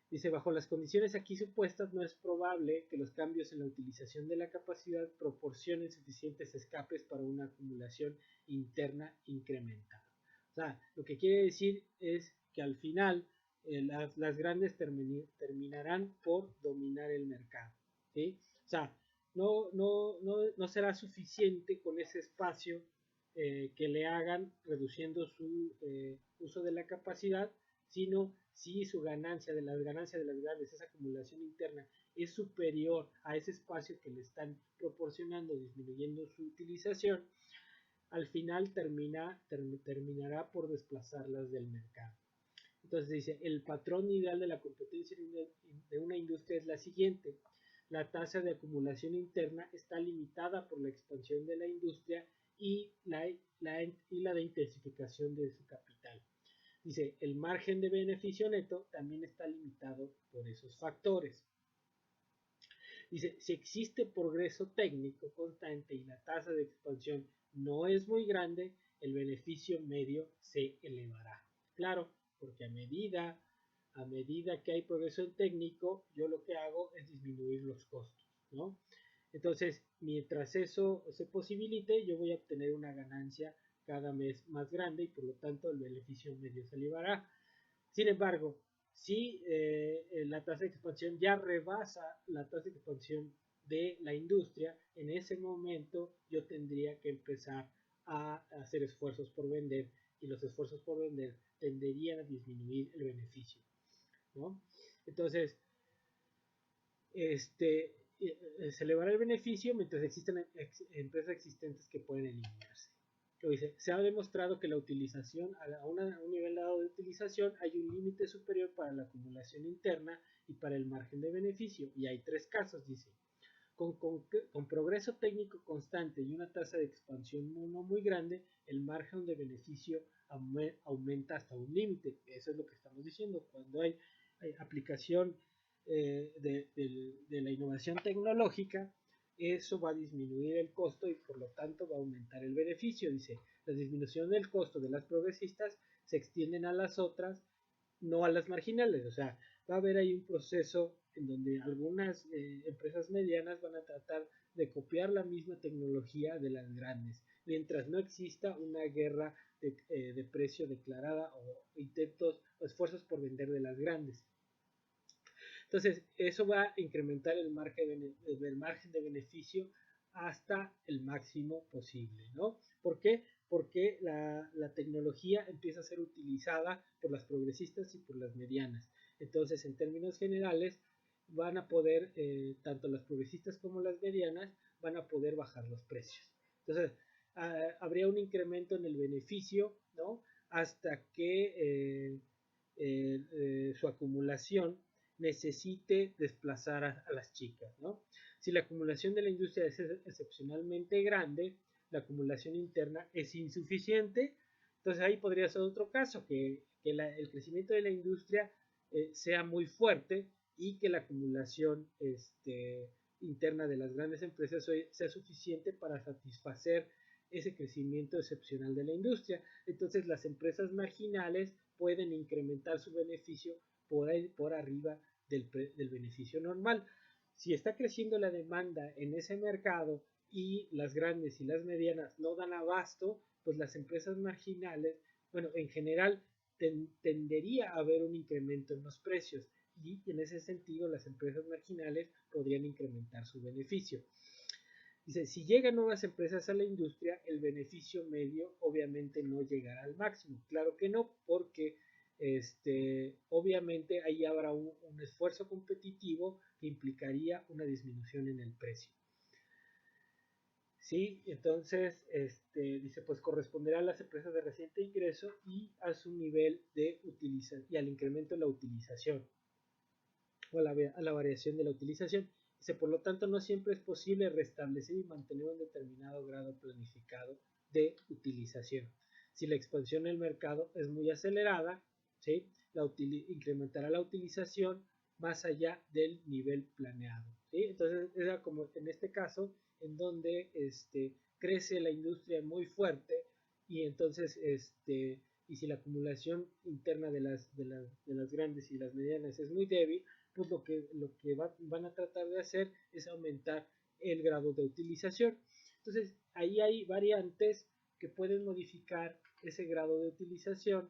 Speaker 1: Dice, bajo las condiciones aquí supuestas, no es probable que los cambios en la utilización de la capacidad proporcionen suficientes escapes para una acumulación interna incrementada. O sea, lo que quiere decir es que al final las grandes terminarán por dominar el mercado, ¿sí? O sea, no será suficiente con ese espacio que le hagan reduciendo su uso de la capacidad, sino si su ganancia de las grandes, esa acumulación interna, es superior a ese espacio que le están proporcionando, disminuyendo su utilización, al final terminará por desplazarlas del mercado. Entonces dice, el patrón ideal de la competencia de una industria es la siguiente. La tasa de acumulación interna está limitada por la expansión de la industria y la de intensificación de su capital. Dice, el margen de beneficio neto también está limitado por esos factores. Dice, si existe progreso técnico constante y la tasa de expansión no es muy grande, el beneficio medio se elevará. Claro, porque a medida que hay progreso técnico, yo lo que hago es disminuir los costos, ¿no? Entonces, mientras eso se posibilite, yo voy a obtener una ganancia cada mes más grande y por lo tanto el beneficio medio se elevará. Sin embargo, si la tasa de expansión ya rebasa la tasa de expansión de la industria, en ese momento yo tendría que empezar a hacer esfuerzos por vender y los esfuerzos por vender tenderían a disminuir el beneficio, ¿no? Entonces, se elevará el beneficio mientras existen empresas existentes que pueden eliminarse. Dice, se ha demostrado que la utilización, a un nivel dado de utilización, hay un límite superior para la acumulación interna y para el margen de beneficio. Y hay tres casos, dice. Con progreso técnico constante y una tasa de expansión no muy grande, el margen de beneficio aumenta hasta un límite. Eso es lo que estamos diciendo. Cuando hay aplicación de la innovación tecnológica, eso va a disminuir el costo y por lo tanto va a aumentar el beneficio. Dice, la disminución del costo de las progresistas se extienden a las otras, no a las marginales. O sea, va a haber ahí un proceso en donde algunas empresas medianas van a tratar de copiar la misma tecnología de las grandes, mientras no exista una guerra de precio declarada o intentos o esfuerzos por vender de las grandes. Entonces, eso va a incrementar el margen de beneficio hasta el máximo posible, ¿no? ¿Por qué? Porque la tecnología empieza a ser utilizada por las progresistas y por las medianas. Entonces, en términos generales, van a poder, tanto las progresistas como las medianas, van a poder bajar los precios. Entonces, habría un incremento en el beneficio, ¿no? Hasta que su acumulación necesite desplazar a las chicas, ¿no? Si la acumulación de la industria es excepcionalmente grande, la acumulación interna es insuficiente, entonces ahí podría ser otro caso, que el crecimiento de la industria sea muy fuerte y que la acumulación interna de las grandes empresas sea suficiente para satisfacer ese crecimiento excepcional de la industria. Entonces las empresas marginales pueden incrementar su beneficio por arriba del beneficio normal. Si está creciendo la demanda en ese mercado y las grandes y las medianas no dan abasto, pues las empresas marginales, bueno, en general tendería a haber un incremento en los precios y en ese sentido las empresas marginales podrían incrementar su beneficio. Dice, si llegan nuevas empresas a la industria, el beneficio medio obviamente no llegará al máximo. Claro que no, porque obviamente ahí habrá un esfuerzo competitivo que implicaría una disminución en el precio. Sí, entonces, dice, pues corresponderá a las empresas de reciente ingreso y a su nivel de utilización y al incremento de la utilización o a la variación de la utilización. Dice, por lo tanto, no siempre es posible restablecer y mantener un determinado grado planificado de utilización. Si la expansión del mercado es muy acelerada, ¿sí? Incrementará la utilización más allá del nivel planeado, ¿sí? Entonces, era como en este caso, en donde crece la industria muy fuerte y entonces, y si la acumulación interna de las grandes y las medianas es muy débil, pues lo que van a tratar de hacer es aumentar el grado de utilización. Entonces, ahí hay variantes que pueden modificar ese grado de utilización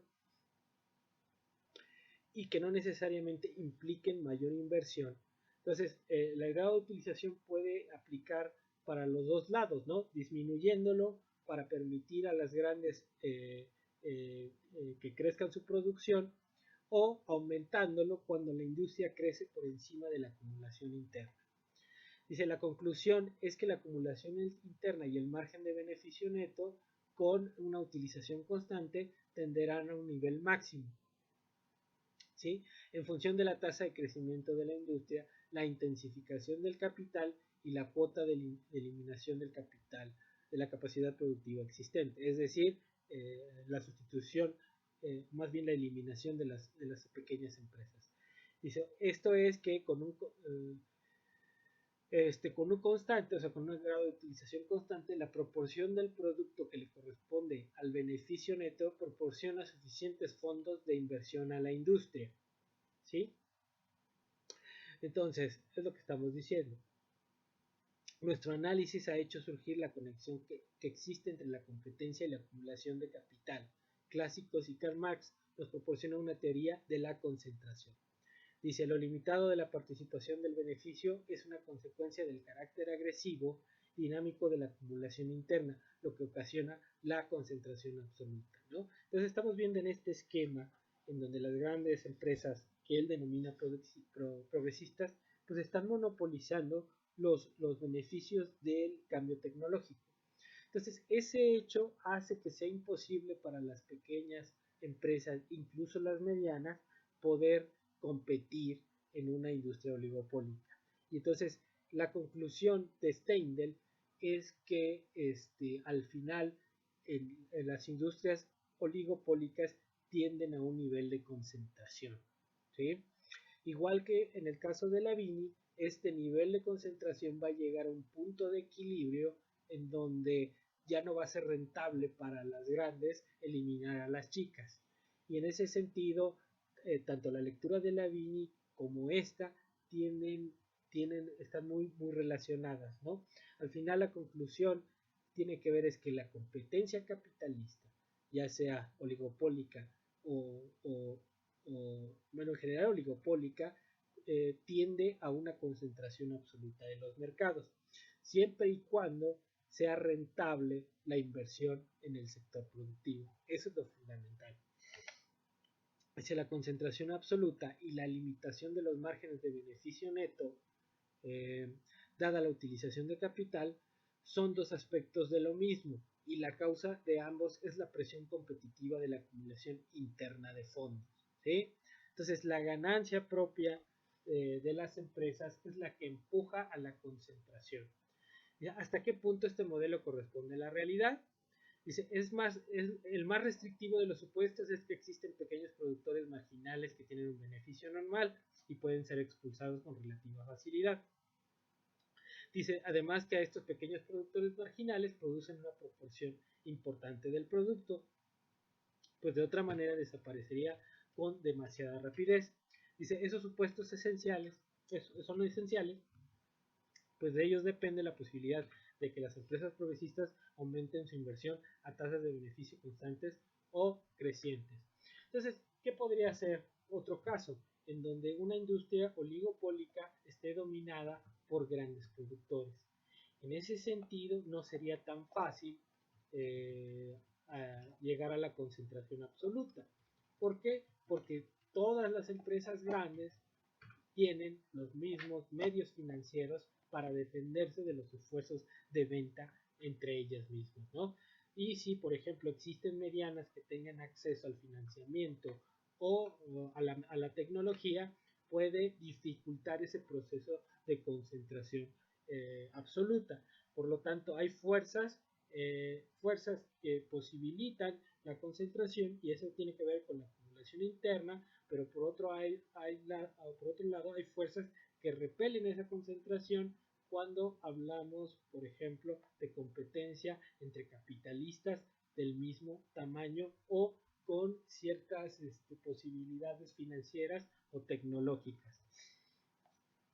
Speaker 1: y que no necesariamente impliquen mayor inversión. Entonces, el grado de utilización puede aplicar para los dos lados, ¿no? Disminuyéndolo para permitir a las grandes que crezcan su producción o aumentándolo cuando la industria crece por encima de la acumulación interna. Dice, la conclusión es que la acumulación interna y el margen de beneficio neto con una utilización constante tenderán a un nivel máximo. ¿Sí? En función de la tasa de crecimiento de la industria, la intensificación del capital y la cuota de eliminación del capital, de la capacidad productiva existente, es decir, la sustitución, más bien la eliminación de las pequeñas empresas. Dice, esto es que con un constante, o sea, con un grado de utilización constante, la proporción del producto que le corresponde al beneficio neto proporciona suficientes fondos de inversión a la industria. ¿Sí? Entonces, es lo que estamos diciendo. Nuestro análisis ha hecho surgir la conexión que existe entre la competencia y la acumulación de capital. Clásicos y Karl Marx nos proporciona una teoría de la concentración. Dice, lo limitado de la participación del beneficio es una consecuencia del carácter agresivo dinámico de la acumulación interna, lo que ocasiona la concentración absoluta, ¿no? Entonces estamos viendo en este esquema en donde las grandes empresas que él denomina progresistas, pues están monopolizando los beneficios del cambio tecnológico. Entonces, ese hecho hace que sea imposible para las pequeñas empresas, incluso las medianas, poder competir en una industria oligopólica. Y entonces, la conclusión de Steindl es que al final en las industrias oligopólicas tienden a un nivel de concentración, ¿sí? Igual que en el caso de la Vini, este nivel de concentración va a llegar a un punto de equilibrio en donde ya no va a ser rentable para las grandes eliminar a las chicas. Y en ese sentido, tanto la lectura de la Vini como esta están muy relacionadas, ¿no? Al final la conclusión tiene que ver es que la competencia capitalista, ya sea oligopólica o bueno, en general oligopólica, tiende a una concentración absoluta de los mercados, siempre y cuando sea rentable la inversión en el sector productivo. Eso es lo fundamental. Hacia la concentración absoluta y la limitación de los márgenes de beneficio neto, dada la utilización de capital, son dos aspectos de lo mismo, y la causa de ambos es la presión competitiva de la acumulación interna de fondos, ¿sí? Entonces, la ganancia propia de las empresas es la que empuja a la concentración. ¿Ya? ¿Hasta qué punto este modelo corresponde a la realidad? Dice, el más restrictivo de los supuestos es que existen pequeños productores marginales que tienen un beneficio normal y pueden ser expulsados con relativa facilidad. Dice, además que a estos pequeños productores marginales producen una proporción importante del producto, pues de otra manera desaparecería con demasiada rapidez. Dice, esos supuestos esenciales, son esenciales, pues de ellos depende la posibilidad de que las empresas progresistas aumenten su inversión a tasas de beneficio constantes o crecientes. Entonces, ¿qué podría ser otro caso? En donde una industria oligopólica esté dominada por grandes productores. En ese sentido, no sería tan fácil llegar a la concentración absoluta. ¿Por qué? porque todas las empresas grandes tienen los mismos medios financieros para defenderse de los esfuerzos de venta entre ellas mismas, ¿no? Y si, por ejemplo, existen medianas que tengan acceso al financiamiento o a la tecnología, puede dificultar ese proceso de concentración absoluta. Por lo tanto, hay fuerzas que posibilitan la concentración y eso tiene que ver con la acumulación interna, pero por otro lado hay fuerzas que repelen esa concentración cuando hablamos, por ejemplo, de competencia entre capitalistas del mismo tamaño o con ciertas posibilidades financieras o tecnológicas.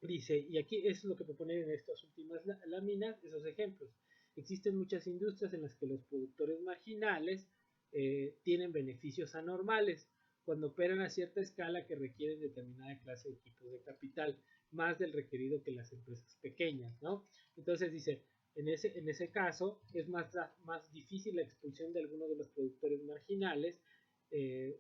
Speaker 1: Dice, y aquí es lo que proponen en estas últimas láminas, esos ejemplos. Existen muchas industrias en las que los productores marginales tienen beneficios anormales cuando operan a cierta escala que requieren determinada clase de equipos de capital, más del requerido que las empresas pequeñas, ¿no? Entonces dice, en ese caso es más difícil la expulsión de algunos de los productores marginales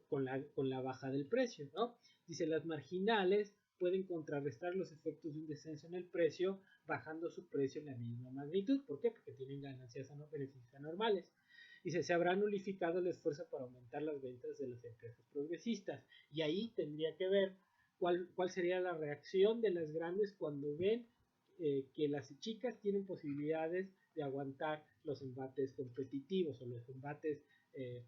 Speaker 1: con la baja del precio, ¿no? Dice, las marginales pueden contrarrestar los efectos de un descenso en el precio bajando su precio en la misma magnitud. ¿Por qué? Porque tienen beneficios anormales. Dice, se habrá nulificado el esfuerzo para aumentar las ventas de las empresas progresistas. Y ahí tendría que ver cuál sería la reacción de las grandes cuando ven que las chicas tienen posibilidades de aguantar los embates competitivos o los embates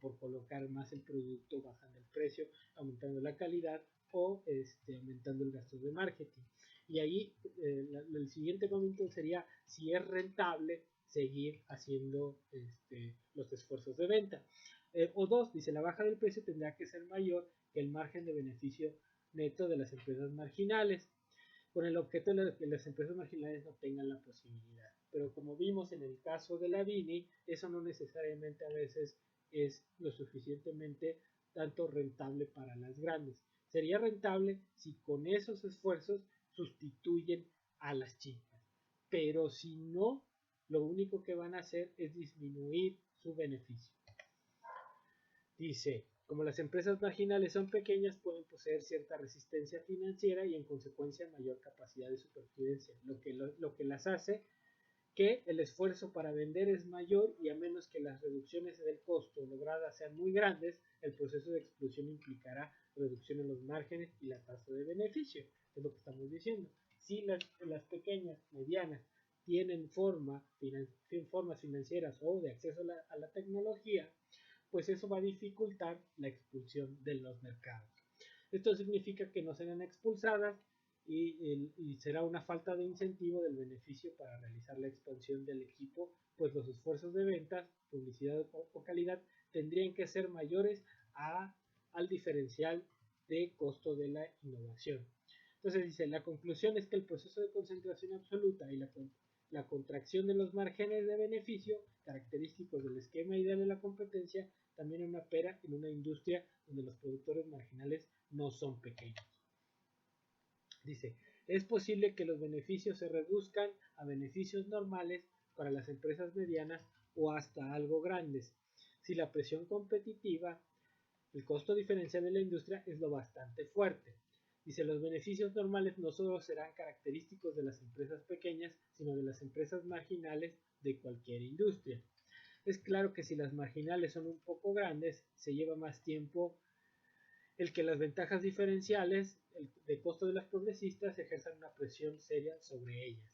Speaker 1: por colocar más el producto, bajando el precio, aumentando la calidad o aumentando el gasto de marketing. Y ahí el siguiente comentario sería si es rentable seguir haciendo los esfuerzos de venta. O dos, dice, la baja del precio tendrá que ser mayor que el margen de beneficio neto de las empresas marginales, con el objeto de que las empresas marginales no tengan la posibilidad. Pero como vimos en el caso de la Vini, eso no necesariamente a veces es lo suficientemente tanto rentable para las grandes. Sería rentable si con esos esfuerzos sustituyen a las chicas, pero si no, lo único que van a hacer es disminuir su beneficio. Dice, como las empresas marginales son pequeñas, pueden poseer cierta resistencia financiera y en consecuencia mayor capacidad de supervivencia, lo que las hace que el esfuerzo para vender es mayor y a menos que las reducciones del costo logradas sean muy grandes, el proceso de exclusión implicará reducción en los márgenes y la tasa de beneficio, es lo que estamos diciendo. Si las pequeñas, medianas, tienen formas financieras o de acceso a la tecnología, pues eso va a dificultar la expulsión de los mercados. Esto significa que no serán expulsadas y será una falta de incentivo del beneficio para realizar la expansión del equipo, pues los esfuerzos de ventas, publicidad o calidad tendrían que ser mayores al diferencial de costo de la innovación. Entonces dice, la conclusión es que el proceso de concentración absoluta y la contracción de los márgenes de beneficio, característicos del esquema ideal de la competencia, también opera en una industria donde los productores marginales no son pequeños. Dice, es posible que los beneficios se reduzcan a beneficios normales para las empresas medianas o hasta algo grandes, si la presión competitiva, el costo diferencial de la industria es lo bastante fuerte. Dice, los beneficios normales no solo serán característicos de las empresas pequeñas, sino de las empresas marginales de cualquier industria. Es claro que si las marginales son un poco grandes, se lleva más tiempo el que las ventajas diferenciales de costo de las progresistas ejerzan una presión seria sobre ellas.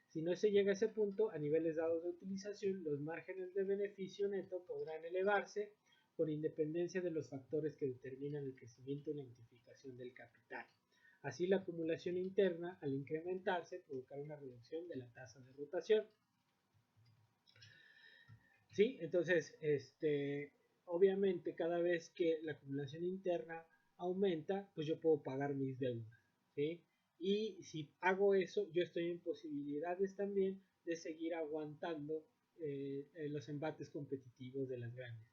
Speaker 1: Si no se llega a ese punto, a niveles dados de utilización, los márgenes de beneficio neto podrán elevarse con independencia de los factores que determinan el crecimiento y la identificación del capital. Así, la acumulación interna, al incrementarse, provocará una reducción de la tasa de rotación. ¿Sí? Entonces, obviamente, cada vez que la acumulación interna aumenta, pues yo puedo pagar mis deudas, ¿sí? Y si hago eso, yo estoy en posibilidades también de seguir aguantando los embates competitivos de las grandes.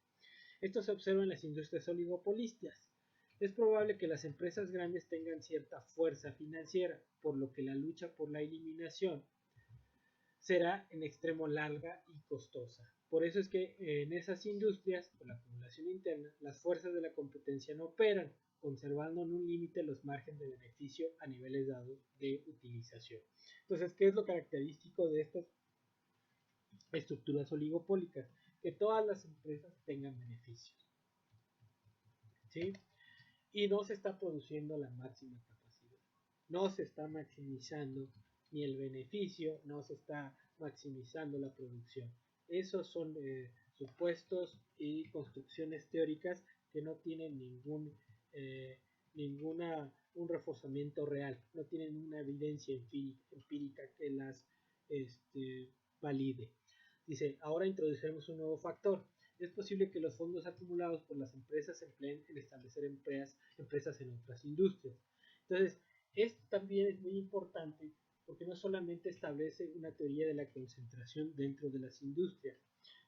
Speaker 1: Esto se observa en las industrias oligopolistas. Es probable que las empresas grandes tengan cierta fuerza financiera, por lo que la lucha por la eliminación será en extremo larga y costosa. Por eso es que en esas industrias, con la acumulación interna, las fuerzas de la competencia no operan, conservando en un límite los márgenes de beneficio a niveles dados de utilización. Entonces, ¿qué es lo característico de estas estructuras oligopólicas? Que todas las empresas tengan beneficios, ¿sí? Y no se está produciendo la máxima capacidad, no se está maximizando ni el beneficio, no se está maximizando la producción. Esos son supuestos y construcciones teóricas que no tienen un reforzamiento real, no tienen una evidencia empírica que las valide. Dice, ahora introduciremos un nuevo factor. Es posible que los fondos acumulados por las empresas se empleen en establecer empresas en otras industrias. Entonces, esto también es muy importante porque no solamente establece una teoría de la concentración dentro de las industrias,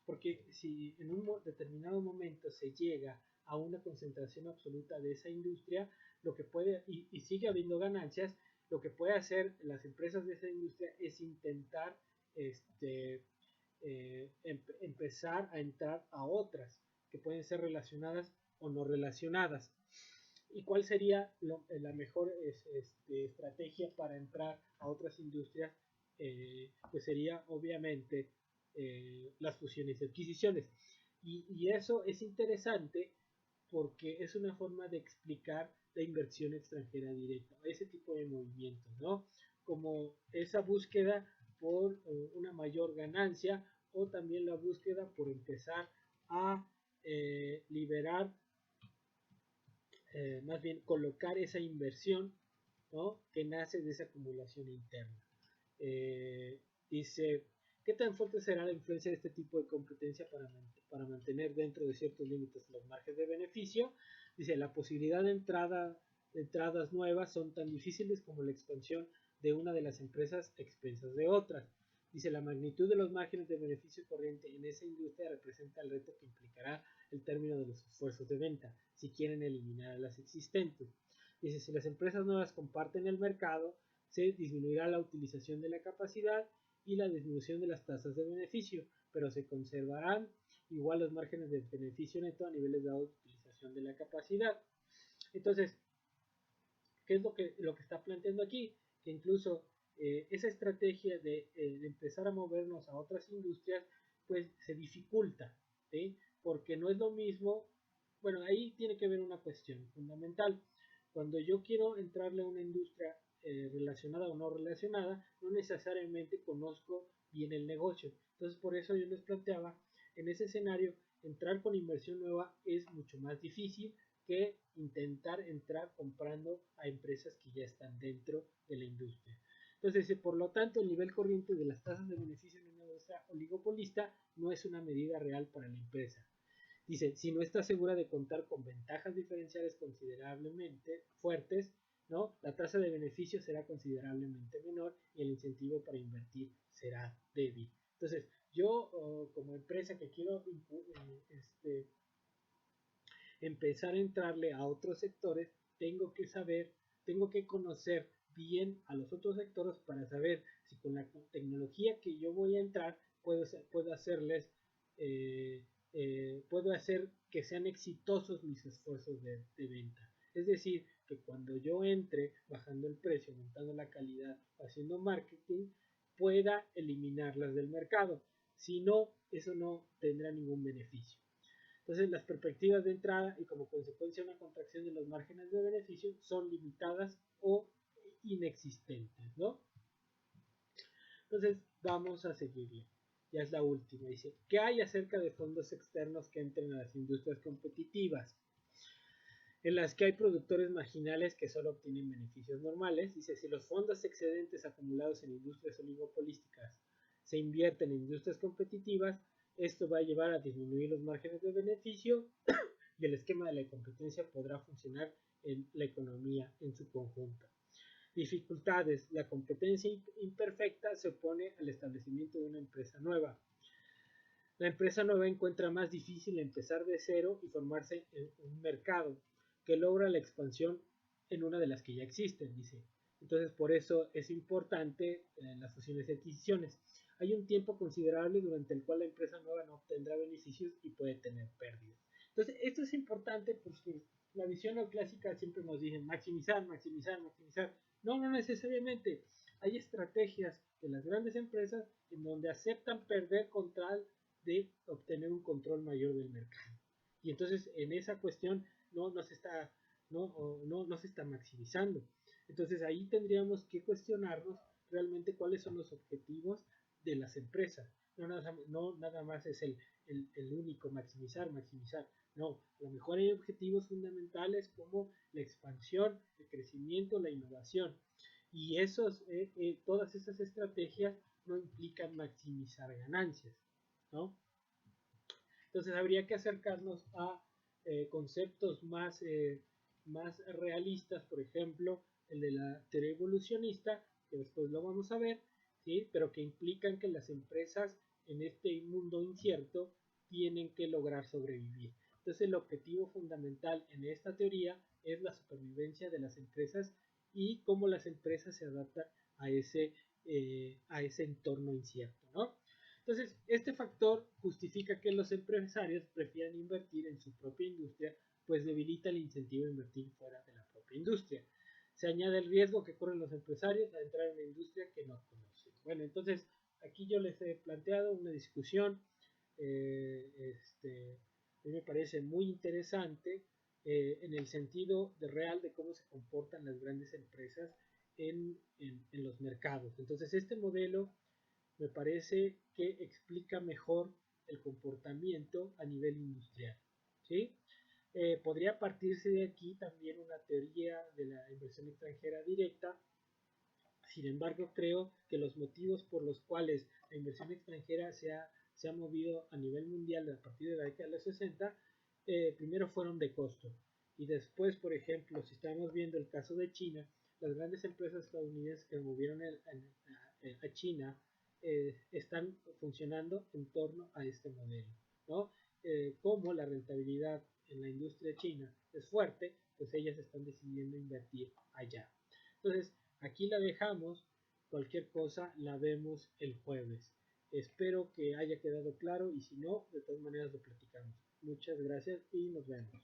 Speaker 1: porque si en un determinado momento se llega a una concentración absoluta de esa industria, lo que puede, y sigue habiendo ganancias, lo que puede hacer las empresas de esa industria es intentar empezar a entrar a otras que pueden ser relacionadas o no relacionadas. ¿Y cuál sería la mejor estrategia para entrar a otras industrias? Pues sería obviamente las fusiones y adquisiciones. Y eso es interesante porque es una forma de explicar la inversión extranjera directa, ese tipo de movimientos, ¿no? Como esa búsqueda por una mayor ganancia o también la búsqueda por empezar a liberar, más bien colocar esa inversión, ¿no? Que nace de esa acumulación interna. Dice, ¿qué tan fuerte será la influencia de este tipo de competencia para mantener dentro de ciertos límites los márgenes de beneficio? Dice, la posibilidad de entradas nuevas son tan difíciles como la expansión de una de las empresas a expensas de otras. Dice, la magnitud de los márgenes de beneficio corriente en esa industria representa el reto que implicará el término de los esfuerzos de venta, si quieren eliminar a las existentes. Dice, si las empresas nuevas comparten el mercado, se disminuirá la utilización de la capacidad y la disminución de las tasas de beneficio, pero se conservarán igual los márgenes de beneficio neto a niveles dados de utilización de la capacidad. Entonces, ¿qué es lo que está planteando aquí? Que incluso esa estrategia de empezar a movernos a otras industrias, pues se dificulta, ¿sí? Porque no es lo mismo, bueno, ahí tiene que ver una cuestión fundamental. Cuando yo quiero entrarle a una industria relacionada o no relacionada, no necesariamente conozco bien el negocio. Entonces, por eso yo les planteaba, en ese escenario, entrar con inversión nueva es mucho más difícil que intentar entrar comprando a empresas que ya están dentro de la industria. Entonces, por lo tanto, el nivel corriente de las tasas de beneficio en una industria oligopolista no es una medida real para la empresa. Dice, si no está segura de contar con ventajas diferenciales considerablemente fuertes, ¿no? La tasa de beneficio será considerablemente menor y el incentivo para invertir será débil. Entonces, yo como empresa que quiero empezar a entrarle a otros sectores, tengo que saber, tengo que conocer bien a los otros sectores para saber si con la tecnología que yo voy a entrar puedo hacerles, puedo hacer que sean exitosos mis esfuerzos de venta. Es decir, que cuando yo entre bajando el precio, aumentando la calidad, haciendo marketing, pueda eliminarlas del mercado. Si no, eso no tendrá ningún beneficio. Entonces, las perspectivas de entrada y como consecuencia una contracción de los márgenes de beneficio son limitadas o inexistentes, ¿no? Entonces, vamos a seguirle. Ya es la última. Dice, ¿qué hay acerca de fondos externos que entren a las industrias competitivas? En las que hay productores marginales que solo obtienen beneficios normales. Dice, si los fondos excedentes acumulados en industrias oligopolísticas se invierten en industrias competitivas, esto va a llevar a disminuir los márgenes de beneficio y el esquema de la competencia podrá funcionar en la economía en su conjunto. Dificultades. La competencia imperfecta se opone al establecimiento de una empresa nueva. La empresa nueva encuentra más difícil empezar de cero y formarse en un mercado que logra la expansión en una de las que ya existen, dice. Entonces, por eso es importante las fusiones y adquisiciones. Hay un tiempo considerable durante el cual la empresa nueva no obtendrá beneficios y puede tener pérdidas. Entonces, esto es importante porque la visión neoclásica siempre nos dicen maximizar, maximizar, maximizar. No, no necesariamente. Hay estrategias de las grandes empresas en donde aceptan perder con tal de obtener un control mayor del mercado. Y entonces en esa cuestión no se está, no se está maximizando. Entonces ahí tendríamos que cuestionarnos realmente cuáles son los objetivos de las empresas. No nada más es el único maximizar, maximizar. No, a lo mejor hay objetivos fundamentales como la expansión, el crecimiento, la innovación. Y todas esas estrategias no implican maximizar ganancias, ¿no? Entonces habría que acercarnos a conceptos más realistas, por ejemplo, el de la teoría evolucionista, que después lo vamos a ver, ¿sí? Pero que implican que las empresas en este mundo incierto tienen que lograr sobrevivir. Entonces el objetivo fundamental en esta teoría es la supervivencia de las empresas y cómo las empresas se adaptan a ese entorno incierto, ¿no? Entonces, este factor justifica que los empresarios prefieran invertir en su propia industria, pues debilita el incentivo a invertir fuera de la propia industria. Se añade el riesgo que corren los empresarios a entrar en una industria que no conocen. Bueno, entonces aquí yo les he planteado una discusión, a mí me parece muy interesante en el sentido real de cómo se comportan las grandes empresas en los mercados. Entonces, este modelo me parece que explica mejor el comportamiento a nivel industrial, ¿sí? Podría partirse de aquí también una teoría de la inversión extranjera directa. Sin embargo, creo que los motivos por los cuales la inversión extranjera se ha movido a nivel mundial a partir de la década de los 60, primero fueron de costo. Y después, por ejemplo, si estamos viendo el caso de China, las grandes empresas estadounidenses que movieron a China están funcionando en torno a este modelo, ¿no? Como la rentabilidad en la industria china es fuerte, pues ellas están decidiendo invertir allá. Entonces, aquí la dejamos, cualquier cosa la vemos el jueves. Espero que haya quedado claro y si no, de todas maneras lo platicamos. Muchas gracias y nos vemos.